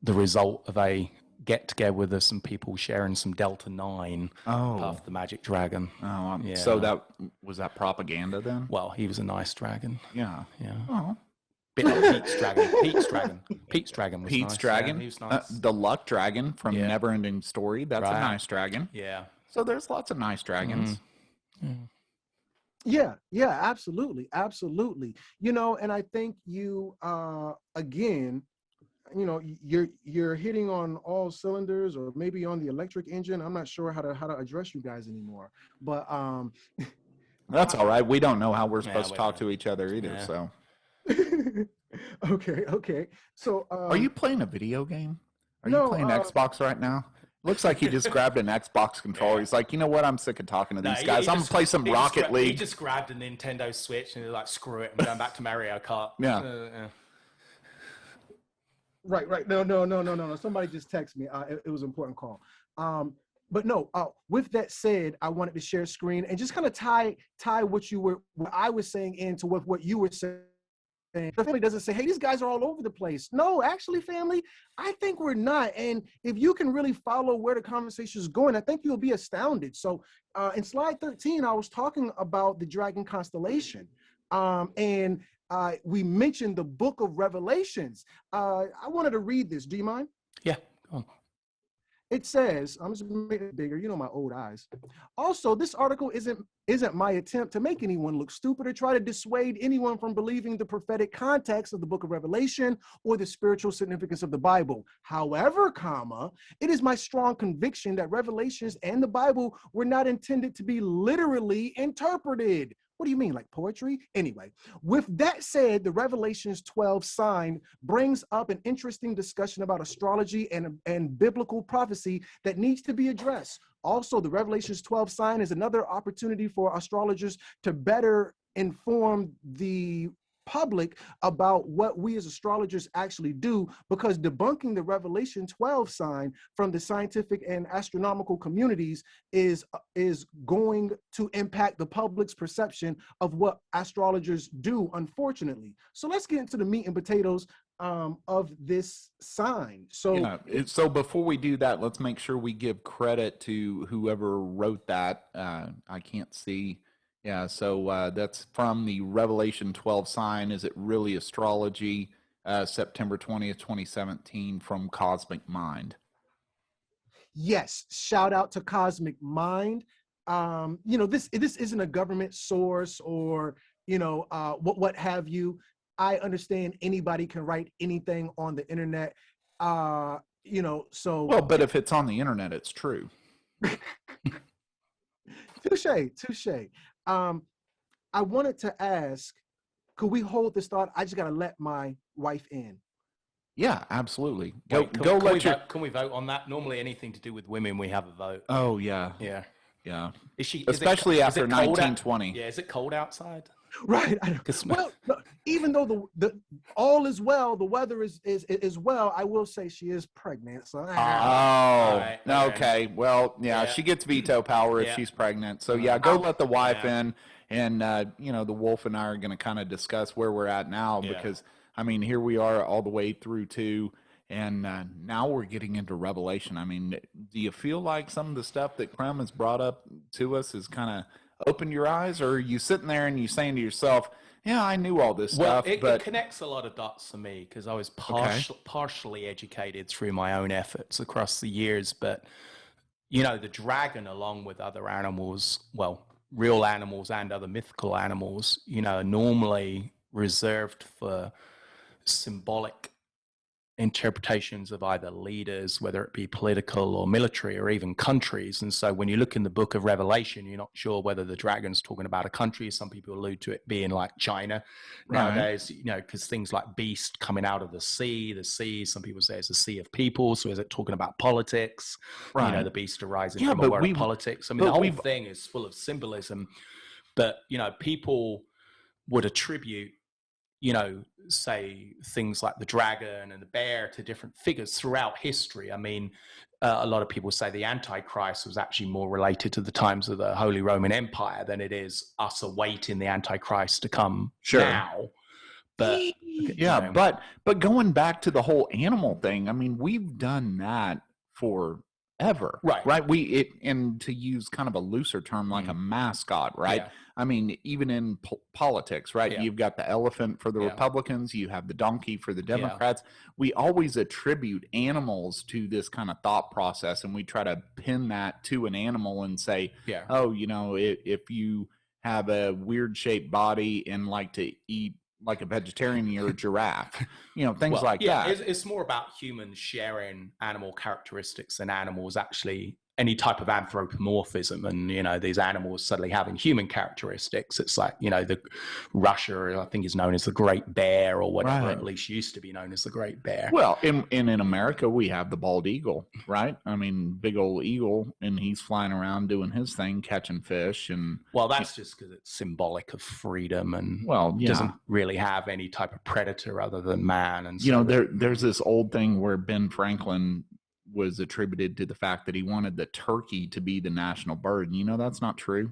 result of a get-together with some people sharing some Delta 9. Oh. Puff the Magic Dragon. Oh, Yeah. so that was that propaganda then? Well, he was a nice dragon. Yeah. Yeah. Oh. Bit like Pete's Dragon. Pete's Dragon was Pete's nice. Dragon. Yeah, he was nice. The Luck Dragon from Yeah. Neverending Story. That's a Right. nice dragon. Yeah. So there's lots of nice dragons. Yeah, absolutely, absolutely. And I think you again, you're hitting on all cylinders, or maybe on the electric engine. I'm not sure how to address you guys anymore, but That's all right. We don't know how we're supposed we to talk don't. to each other either. Yeah. So, okay. So are you playing a video game? Are no, you playing Xbox right now? Looks like he just grabbed an Xbox controller. He's like, you know what? I'm sick of talking to these guys. I'm gonna play some Rocket League. He just grabbed a Nintendo Switch and he was like, screw it, I'm going back to Mario Kart. Yeah. Right. No. Somebody just texted me. It was an important call. But no, with that said, I wanted to share screen and just kind of tie what I was saying into what you were saying. The family doesn't say, hey, these guys are all over the place. No, actually, family, I think we're not. And if you can really follow where the conversation is going, I think you'll be astounded. So in slide 13, I was talking about the dragon constellation. And we mentioned the book of Revelations. I wanted to read this. Do you mind? Yeah, go on. It says, I'm just making it bigger, my old eyes. Also, this article isn't my attempt to make anyone look stupid or try to dissuade anyone from believing the prophetic context of the book of Revelation or the spiritual significance of the Bible. However, it is my strong conviction that Revelations and the Bible were not intended to be literally interpreted. What do you mean, like poetry? Anyway, with that said, the Revelations 12 sign brings up an interesting discussion about astrology and biblical prophecy that needs to be addressed. Also, the Revelations 12 sign is another opportunity for astrologers to better inform the public about what we as astrologers actually do, because debunking the Revelation 12 sign from the scientific and astronomical communities is going to impact the public's perception of what astrologers do, unfortunately. So let's get into the meat and potatoes of this sign. So so before we do that, let's make sure we give credit to whoever wrote that. I can't see. Yeah, so that's from the Revelation 12 sign. Is it really astrology? September 20th, 2017, from Cosmic Mind. Yes, shout out to Cosmic Mind. This isn't a government source or what have you. I understand anybody can write anything on the internet. So well, but if it's on the internet, it's true. Touche. I wanted to ask, could we hold this thought? I just got to let my wife in. Yeah, absolutely. Can we vote on that? Normally anything to do with women, we have a vote. Oh, yeah. Yeah. Especially after 1920. Yeah, is it cold outside? Right. Well, even though the all is well, the weather is well, I will say she is pregnant. So right. Okay. Well, yeah, she gets veto power if she's pregnant. So go let the wife in, and the Wolf and I are going to kind of discuss where we're at now, because I mean, here we are all the way through to, and now we're getting into Revelation. I mean, do you feel like some of the stuff that Crumb has brought up to us is kind of opened your eyes, or are you sitting there and you saying to yourself, yeah, I knew all this stuff? It connects a lot of dots for me, because I was partially educated through my own efforts across the years. But, the dragon, along with other animals, well, real animals and other mythical animals, are normally reserved for symbolic interpretations of either leaders, whether it be political or military or even countries. And so when you look in the book of Revelation, you're not sure whether the dragon's talking about a country. Some people allude to it being like China nowadays, because things like beast coming out of the sea, some people say it's a sea of people. So is it talking about politics? The beast arising from a world of politics. I mean, the whole thing is full of symbolism, but people would attribute you know, say things like the dragon and the bear to different figures throughout history. I mean, a lot of people say the Antichrist was actually more related to the times of the Holy Roman Empire than it is us awaiting the Antichrist to come now. But yeah, but going back to the whole animal thing, I mean, we've done that forever, right? And to use kind of a looser term, like a mascot, right? Yeah. I mean, even in politics, right? Yeah. You've got the elephant for the Republicans, you have the donkey for the Democrats. We always attribute animals to this kind of thought process, and we try to pin that to an animal and say, oh, you know, if you have a weird shaped body and like to eat like a vegetarian, you're a giraffe, you know, things like that. It's more about humans sharing animal characteristics than animals actually any type of anthropomorphism, and you know, these animals suddenly having human characteristics. It's like, you know, the Russia, I think, is known as the Great Bear, or whatever, at least used to be known as the Great Bear. Well, in America, we have the bald eagle, right? I mean, big old eagle, and he's flying around doing his thing, catching fish, and well, that's just because it's symbolic of freedom, and doesn't really have any type of predator other than man. And you know, there's this old thing where Ben Franklin was attributed to the fact that he wanted the turkey to be the national bird. And you know, that's not true.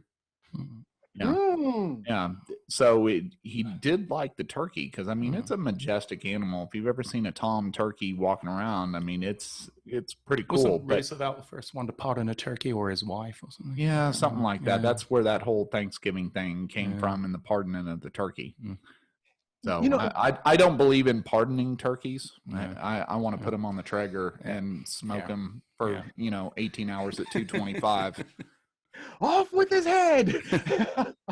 Yeah. So he did like the turkey because, I mean, it's a majestic animal. If you've ever seen a tom turkey walking around, I mean, it's pretty cool. But Roosevelt the first one to pardon a turkey, or his wife or something? Yeah, something like that. That's where that whole Thanksgiving thing came from, and the pardoning of the turkey. So, you know, I don't believe in pardoning turkeys. I want to put them on the Traeger and smoke them for, you know, 18 hours at 225. Off with his head.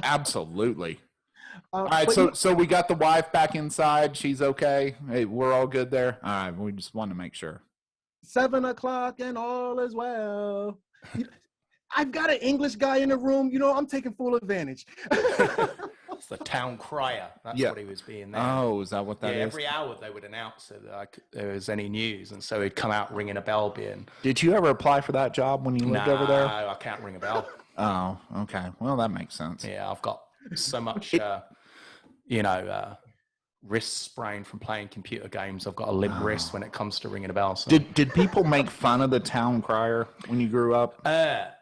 Absolutely. All right, so we got the wife back inside. She's okay. Hey, we're all good there. All right, we just want to make sure. 7 o'clock and all is well. I've got an English guy in the room. You know, I'm taking full advantage. It's the town crier. That's what he was being there. Oh, is that what that is? Every hour they would announce that there was any news, and so he'd come out ringing a bell. Did you ever apply for that job when you lived over there? No, I can't ring a bell. Oh, okay. Well, that makes sense. Yeah, I've got so much, wrist sprain from playing computer games. I've got a limp wrist when it comes to ringing a bell. So. Did people make fun of the town crier when you grew up?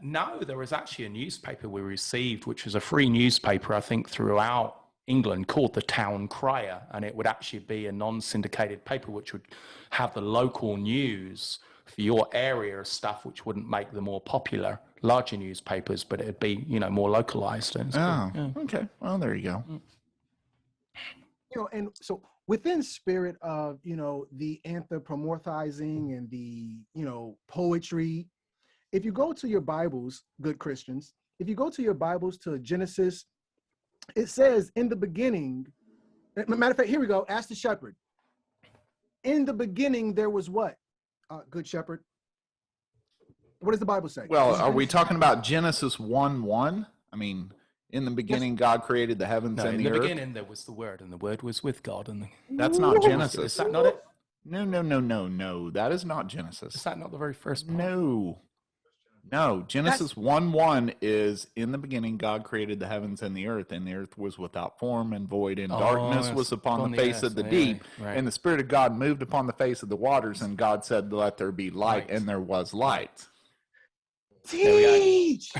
No, there was actually a newspaper we received, which was a free newspaper, I think, throughout England, called the Town Crier, and it would actually be a non-syndicated paper which would have the local news for your area of stuff, which wouldn't make the more popular larger newspapers, but it'd be, you know, more localized. Okay. Well, there you go. You know, and so within spirit of, you know, the anthropomorphizing and the, you know, poetry, if you go to your Bibles, good Christians, if you go to your Bibles to Genesis, it says in the beginning, matter of fact, here we go, ask the shepherd. In the beginning, there was what? Good shepherd. What does the Bible say? Well, are we talking about Genesis 1:1? I mean, in the beginning, God created the heavens and the earth. In the beginning, there was the Word, and the Word was with God. And that's not Genesis. Is that not it? No. That is not Genesis. Is that not the very first part? No. Genesis 1:1 is in the beginning, God created the heavens and the earth was without form and void, and darkness was upon the face of the deep. Right. And the Spirit of God moved upon the face of the waters, and God said, "Let there be light," and there was light. Teach!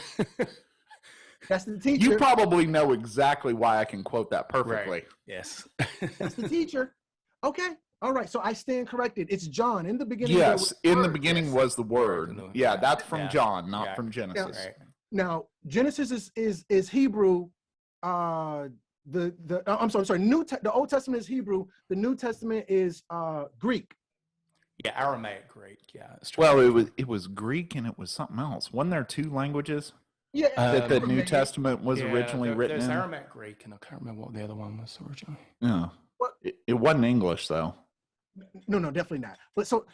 That's the teacher. You probably know exactly why I can quote that perfectly. Right. Yes. That's the teacher. Okay. All right. So I stand corrected. It's John. In the beginning. Yes. In the beginning was the Word. Yeah. That's from John, not from Genesis. Now, Genesis is Hebrew. I'm sorry. The Old Testament is Hebrew. The New Testament is Greek. Yeah. Aramaic Greek. Yeah. Well, it was Greek and it was something else. Wasn't there two languages? Yeah, that the New Testament was originally written in. There's Aramaic Greek, and I can't remember what the other one was originally. No, it wasn't English though. No, definitely not. But so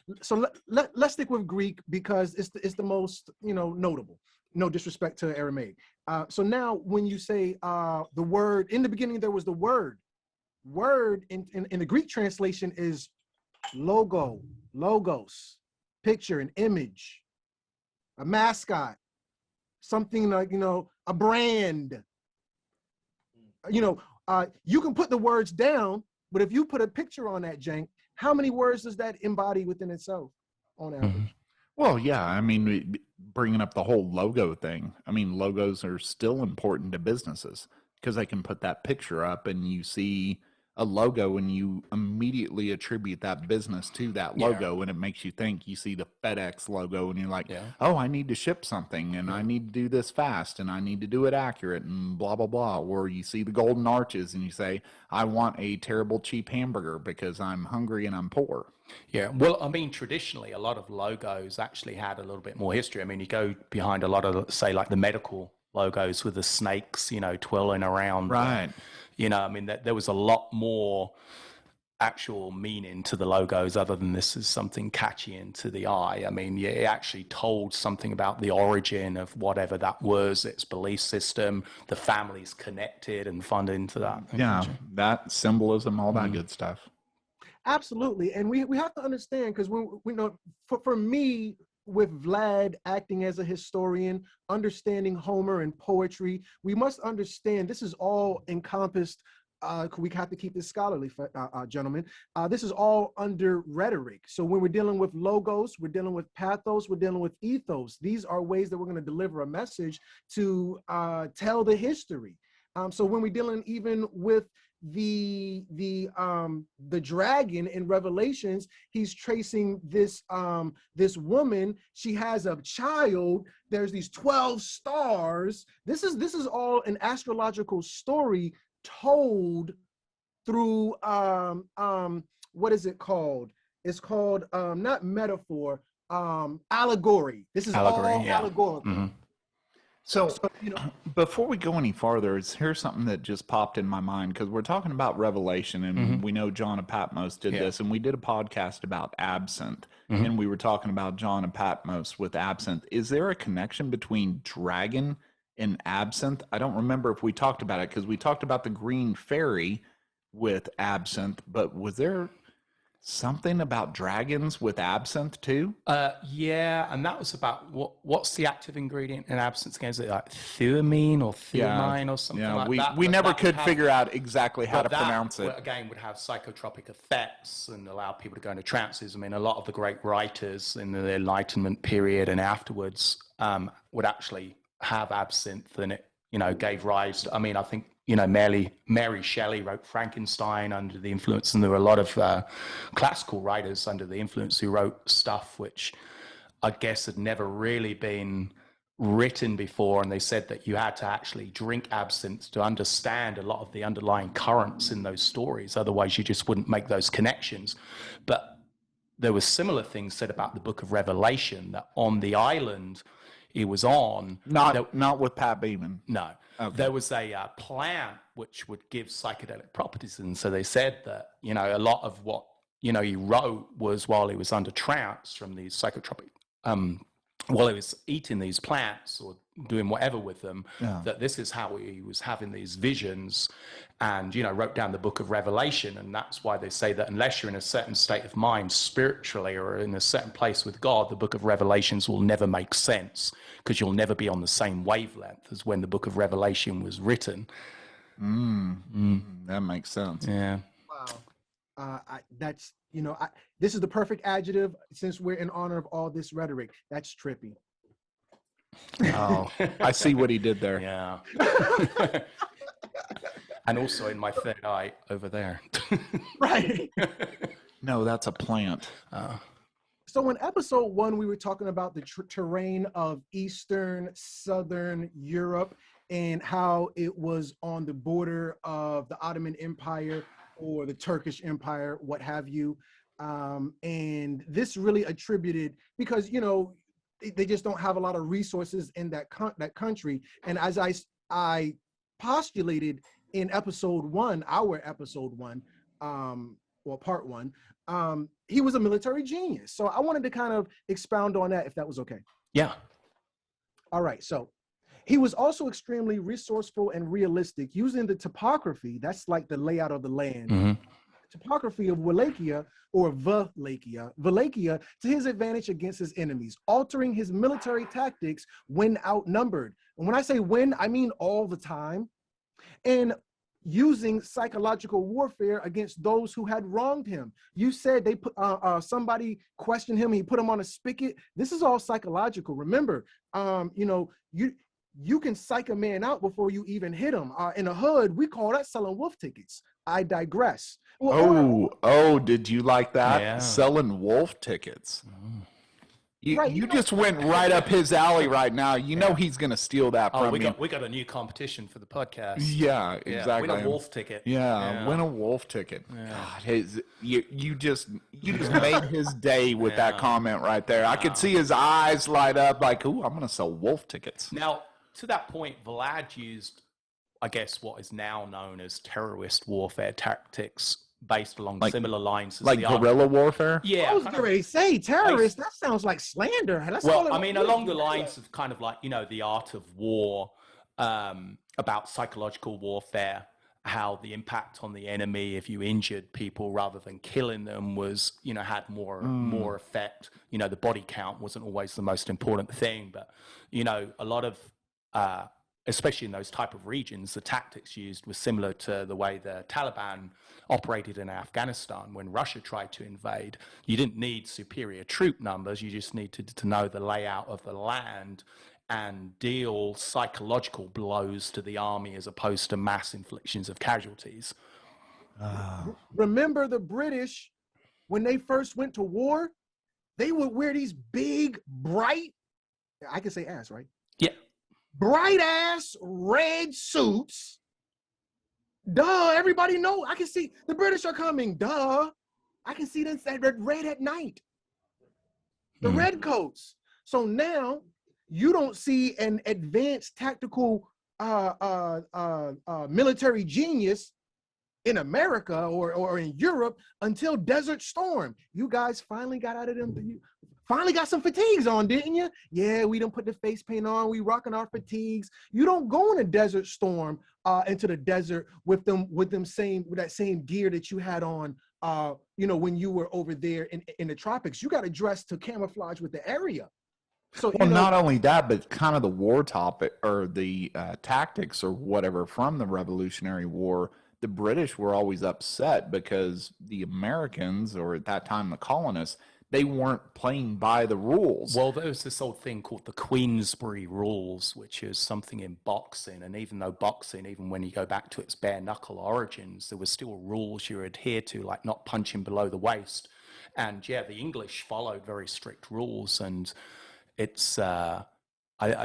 let's stick with Greek because it's the most, you know, notable. No disrespect to Aramaic. So now when you say the word in the beginning, there was the word. Word in the Greek translation is logos, picture, an image, a mascot. Something like, you know, a brand. You know, you can put the words down, But if you put a picture on that jank, how many words does that embody within itself on average? Well, yeah, I mean, bringing up the whole logo thing. I mean, logos are still important to businesses because they can put that picture up and you see a logo and you immediately attribute that business to that logo, and it makes you think. You see the FedEx logo and you're like, oh, I need to ship something and I need to do this fast and I need to do it accurate and blah, blah, blah. Or you see the golden arches and you say, I want a terrible cheap hamburger because I'm hungry and I'm poor. Yeah, well, I mean, traditionally, a lot of logos actually had a little bit more history. I mean, you go behind a lot of, say, like the medical logos with the snakes, you know, twirling around. Right. You know, I mean, there was a lot more actual meaning to the logos other than this is something catchy into the eye. I mean, yeah, it actually told something about the origin of whatever that was, its belief system, the families connected and funded into that. Yeah, that symbolism, all that good stuff. Absolutely. And we have to understand, because we know for me, with Vlad acting as a historian, understanding Homer and poetry, we must understand this is all encompassed. We have to keep this scholarly, gentlemen. This is all under rhetoric. So when we're dealing with logos, we're dealing with pathos, we're dealing with ethos. These are ways that we're going to deliver a message to tell the history. So when we're dealing even with the dragon in Revelations, he's tracing this this woman. She has a child. There's these 12 stars. This is all an astrological story told through what is it called? It's called not metaphor, allegory. This is allegory, all allegorical. Mm-hmm. So, you know, before we go any farther, here's something that just popped in my mind, because we're talking about Revelation, and we know John of Patmos did this, and we did a podcast about absinthe, and we were talking about John of Patmos with absinthe. Is there a connection between dragon and absinthe? I don't remember if we talked about it, because we talked about the green fairy with absinthe, but was there something about dragons with absinthe too? Yeah, and that was about what's the active ingredient in absinthe again? Is it like theamine or theamine or something like that? We never could figure out exactly how to pronounce it. Again, would have psychotropic effects and allow people to go into trances. I mean, a lot of the great writers in the Enlightenment period and afterwards would actually have absinthe, and it, you know, gave rise to, I mean, I think, you know, Mary Shelley wrote Frankenstein under the influence, and there were a lot of classical writers under the influence who wrote stuff which I guess had never really been written before, and they said that you had to actually drink absinthe to understand a lot of the underlying currents in those stories. Otherwise, you just wouldn't make those connections. But there were similar things said about the Book of Revelation, that on the island he was on, not with Pat Beeman. No. Okay. There was a plant which would give psychedelic properties, and so they said that, you know, a lot of what, you know, he wrote was while he was under trance from these psychotropic, while he was eating these plants or doing whatever with them, that this is how he was having these visions, and, you know, wrote down the Book of Revelation. And that's why they say that unless you're in a certain state of mind spiritually or in a certain place with God, the Book of Revelations will never make sense, because you'll never be on the same wavelength as when the Book of Revelation was written. That makes sense. Yeah. Wow. That's, you know, this is the perfect adjective, since we're in honor of all this rhetoric. That's trippy. Oh, I see what he did there. Yeah. And also in my third eye over there. Right. No, that's a plant. So in episode 1, we were talking about the terrain of Eastern, Southern Europe, and how it was on the border of the Ottoman Empire or the Turkish Empire, what have you. And this really attributed, because, you know, they just don't have a lot of resources in that country. And as I postulated in episode 1, our episode 1, well, part 1, he was a military genius. So I wanted to kind of expound on that, if that was okay. Yeah. All right. So he was also extremely resourceful and realistic, using the topography, that's like the layout of the land, topography of Wallachia or Wallachia to his advantage against his enemies, altering his military tactics when outnumbered. And when I say when, I mean all the time. And using psychological warfare against those who had wronged him. You said they put somebody questioned him, he put him on a spigot. This is all psychological. Remember, you can psych a man out before you even hit him. In the hood, we call that selling wolf tickets. I digress. Did you like that? Yeah. Selling wolf tickets. Right, You just went right up his alley right now. You know he's going to steal that from me. We got a new competition for the podcast. Yeah, exactly. Win a wolf ticket. Yeah, win a wolf ticket. God, you just made his day with that comment right there. I could see his eyes light up like, ooh, I'm going to sell wolf tickets. Now, to that point, Vlad used, I guess, what is now known as terrorist warfare tactics based along similar lines as like guerrilla warfare. Yeah, I was going to say terrorist. That sounds like slander. Along the lines of kind of like, the art of war, about psychological warfare, how the impact on the enemy if you injured people rather than killing them was, had more effect. The body count wasn't always the most important thing, but a lot of especially in those type of regions, the tactics used were similar to the way the Taliban operated in Afghanistan when Russia tried to invade. You didn't need superior troop numbers. You just needed to know the layout of the land and deal psychological blows to the army as opposed to mass inflictions of casualties. Remember the British, when they first went to war, they would wear these big, bright, I can say ass, right? Yeah. Bright ass red suits. Duh, everybody know. I can see the British are coming. Duh. I can see that red at night. The red coats. So now you don't see an advanced tactical military genius in America or in Europe until Desert Storm. You guys finally got out of them. You finally got some fatigues on, didn't you? Yeah, we done put the face paint on. We rocking our fatigues. You don't go in a Desert Storm into the desert with that same gear that you had on when you were over there in the tropics. You got to dress to camouflage with the area. So not only that, but kind of the war topic or the tactics or whatever from the Revolutionary War. The British were always upset because the Americans, or at that time the colonists, they weren't playing by the rules. Well, there was this old thing called the Queensberry Rules, which is something in boxing. And even though boxing, even when you go back to its bare knuckle origins, there were still rules you adhere to, like not punching below the waist. And yeah, the English followed very strict rules. And it's, I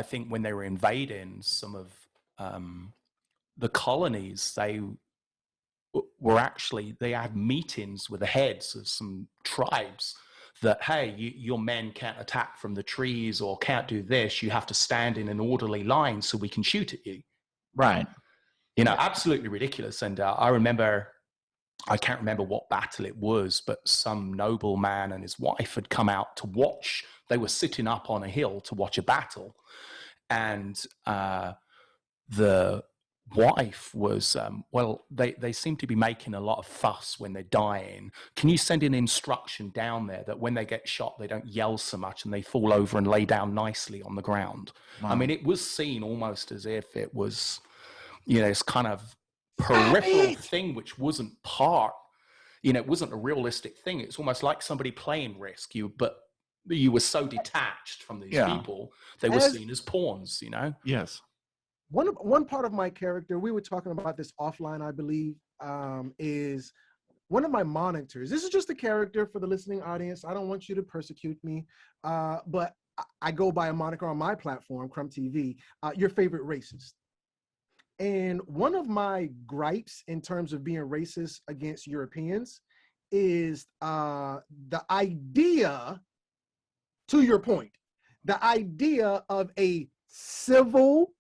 think when they were invading some of the colonies, they had meetings with the heads of some tribes that, hey, your men can't attack from the trees or can't do this. You have to stand in an orderly line so we can shoot at you. Right. Absolutely ridiculous. And I can't remember what battle it was, but some nobleman and his wife had come out to watch. They were sitting up on a hill to watch a battle. And the wife was, they seem to be making a lot of fuss when they're dying. Can you send an instruction down there that when they get shot, they don't yell so much and they fall over and lay down nicely on the ground? Wow. I mean, it was seen almost as if it was, this kind of peripheral thing, which wasn't it wasn't a realistic thing. It's almost like somebody playing Risk, but you were so detached from these people, they were seen as pawns, Yes. One part of my character, we were talking about this offline, I believe, is one of my monitors. This is just a character for the listening audience. I don't want you to persecute me, but I go by a moniker on my platform, Crumb TV, your favorite racist. And one of my gripes in terms of being racist against Europeans is the idea, to your point, the idea of a civil,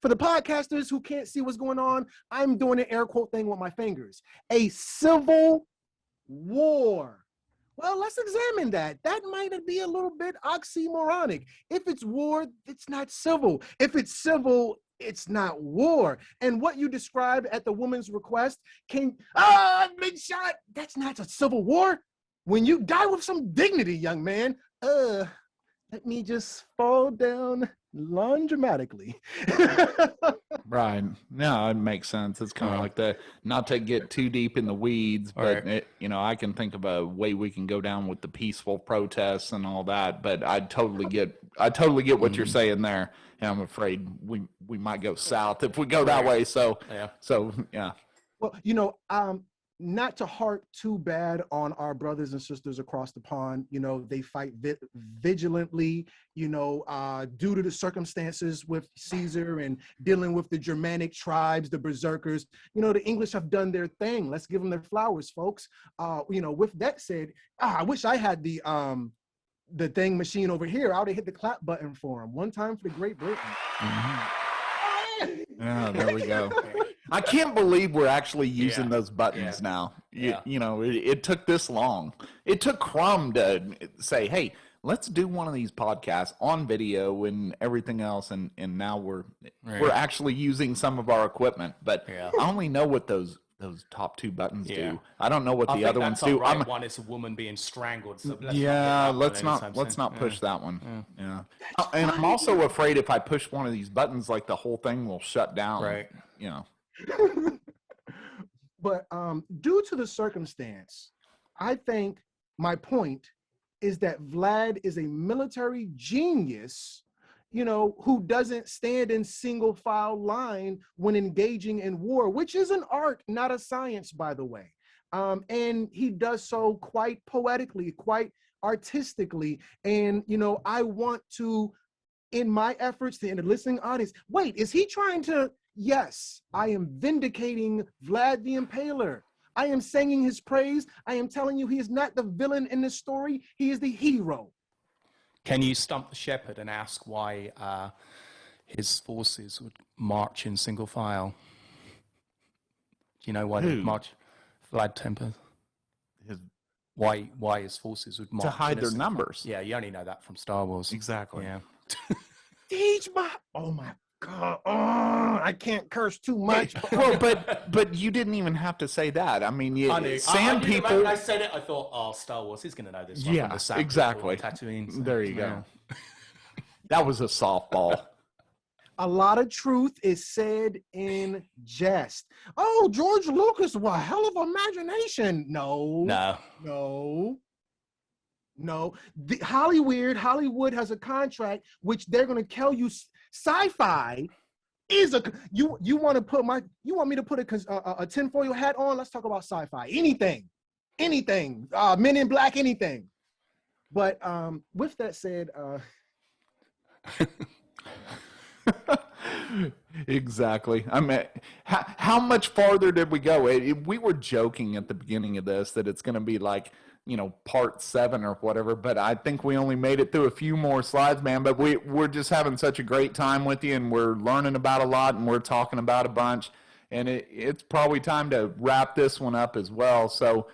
for the podcasters who can't see what's going on, I'm doing an air quote thing with my fingers. A civil war. Well, let's examine that. That might be a little bit oxymoronic. If it's war, it's not civil. If it's civil, it's not war. And what you described at the woman's request, I've been shot. That's not a civil war. When you die with some dignity, young man, let me just fall down lawn dramatically. Right. No, it makes sense. It's kind of like the, not to get too deep in the weeds, but Right. I can think of a way we can go down with the peaceful protests and all that. But I totally get what you're saying there. And I'm afraid we might go south if we go that way. So yeah. Well, not to harp too bad on our brothers and sisters across the pond. They fight vigilantly, due to the circumstances with Caesar and dealing with the Germanic tribes, the berserkers. The English have done their thing. Let's give them their flowers, folks. With that said, I wish I had the thing machine over here. I would have hit the clap button for them. One time for the Great Britain. Yeah, there we go. I can't believe we're actually using those buttons now. It took this long. It took Crumb to say, hey, let's do one of these podcasts on video and everything else. And now we're actually using some of our equipment. But I only know what those top two buttons do. I don't know what the other ones do. One is a woman being strangled. So let's not push that one. Yeah. And I'm also afraid if I push one of these buttons, like the whole thing will shut down. Right. But due to the circumstance, I think my point is that Vlad is a military genius, who doesn't stand in single file line when engaging in war, which is an art, not a science, by the way. And he does so quite poetically, quite artistically. And, I want to, in my efforts to, in the listening audience, wait, is he trying to? Yes, I am vindicating Vlad the Impaler. I am singing his praise. I am telling you he is not the villain in this story. He is the hero. Can you stump the shepherd and ask why his forces would march in single file? Do you know why they march? Vlad Temper. Why his forces would march to hide their numbers. Yeah, you only know that from Star Wars. Exactly. Yeah. Oh my God, I can't curse too much. Well, but you didn't even have to say that. I mean, I knew. sand people. When I said it, I thought, oh, Star Wars, he's going to know this one. Yeah, from the sand exactly. people, Tatooine, so, there you go. That was a softball. A lot of truth is said in jest. Oh, George Lucas, what a hell of imagination. No. Hollywood has a contract which they're going to tell you sci-fi is a you want me to put a tinfoil hat on? Let's talk about sci-fi. Anything. Men in Black, anything. But with that said, exactly. I mean, how much farther did we go? We were joking at the beginning of this that it's going to be like, part 7 or whatever, but I think we only made it through a few more slides, man. But we're just having such a great time with you, and we're learning about a lot, and we're talking about a bunch, and it's probably time to wrap this one up as well. So,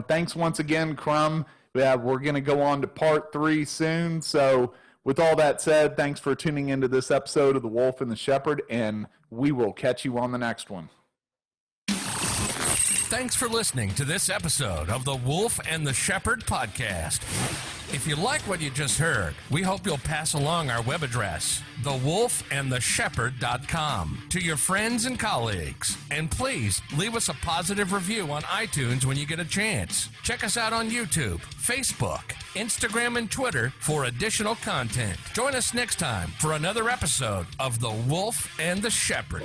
thanks once again, Crumb. We're going to go on to part 3 soon. So with all that said, thanks for tuning into this episode of The Wolf and the Shepherd, and we will catch you on the next one. Thanks for listening to this episode of the Wolf and the Shepherd podcast. If you like what you just heard, we hope you'll pass along our web address, thewolfandtheshepherd.com, to your friends and colleagues. And please leave us a positive review on iTunes when you get a chance. Check us out on YouTube, Facebook, Instagram, and Twitter for additional content. Join us next time for another episode of The Wolf and the Shepherd.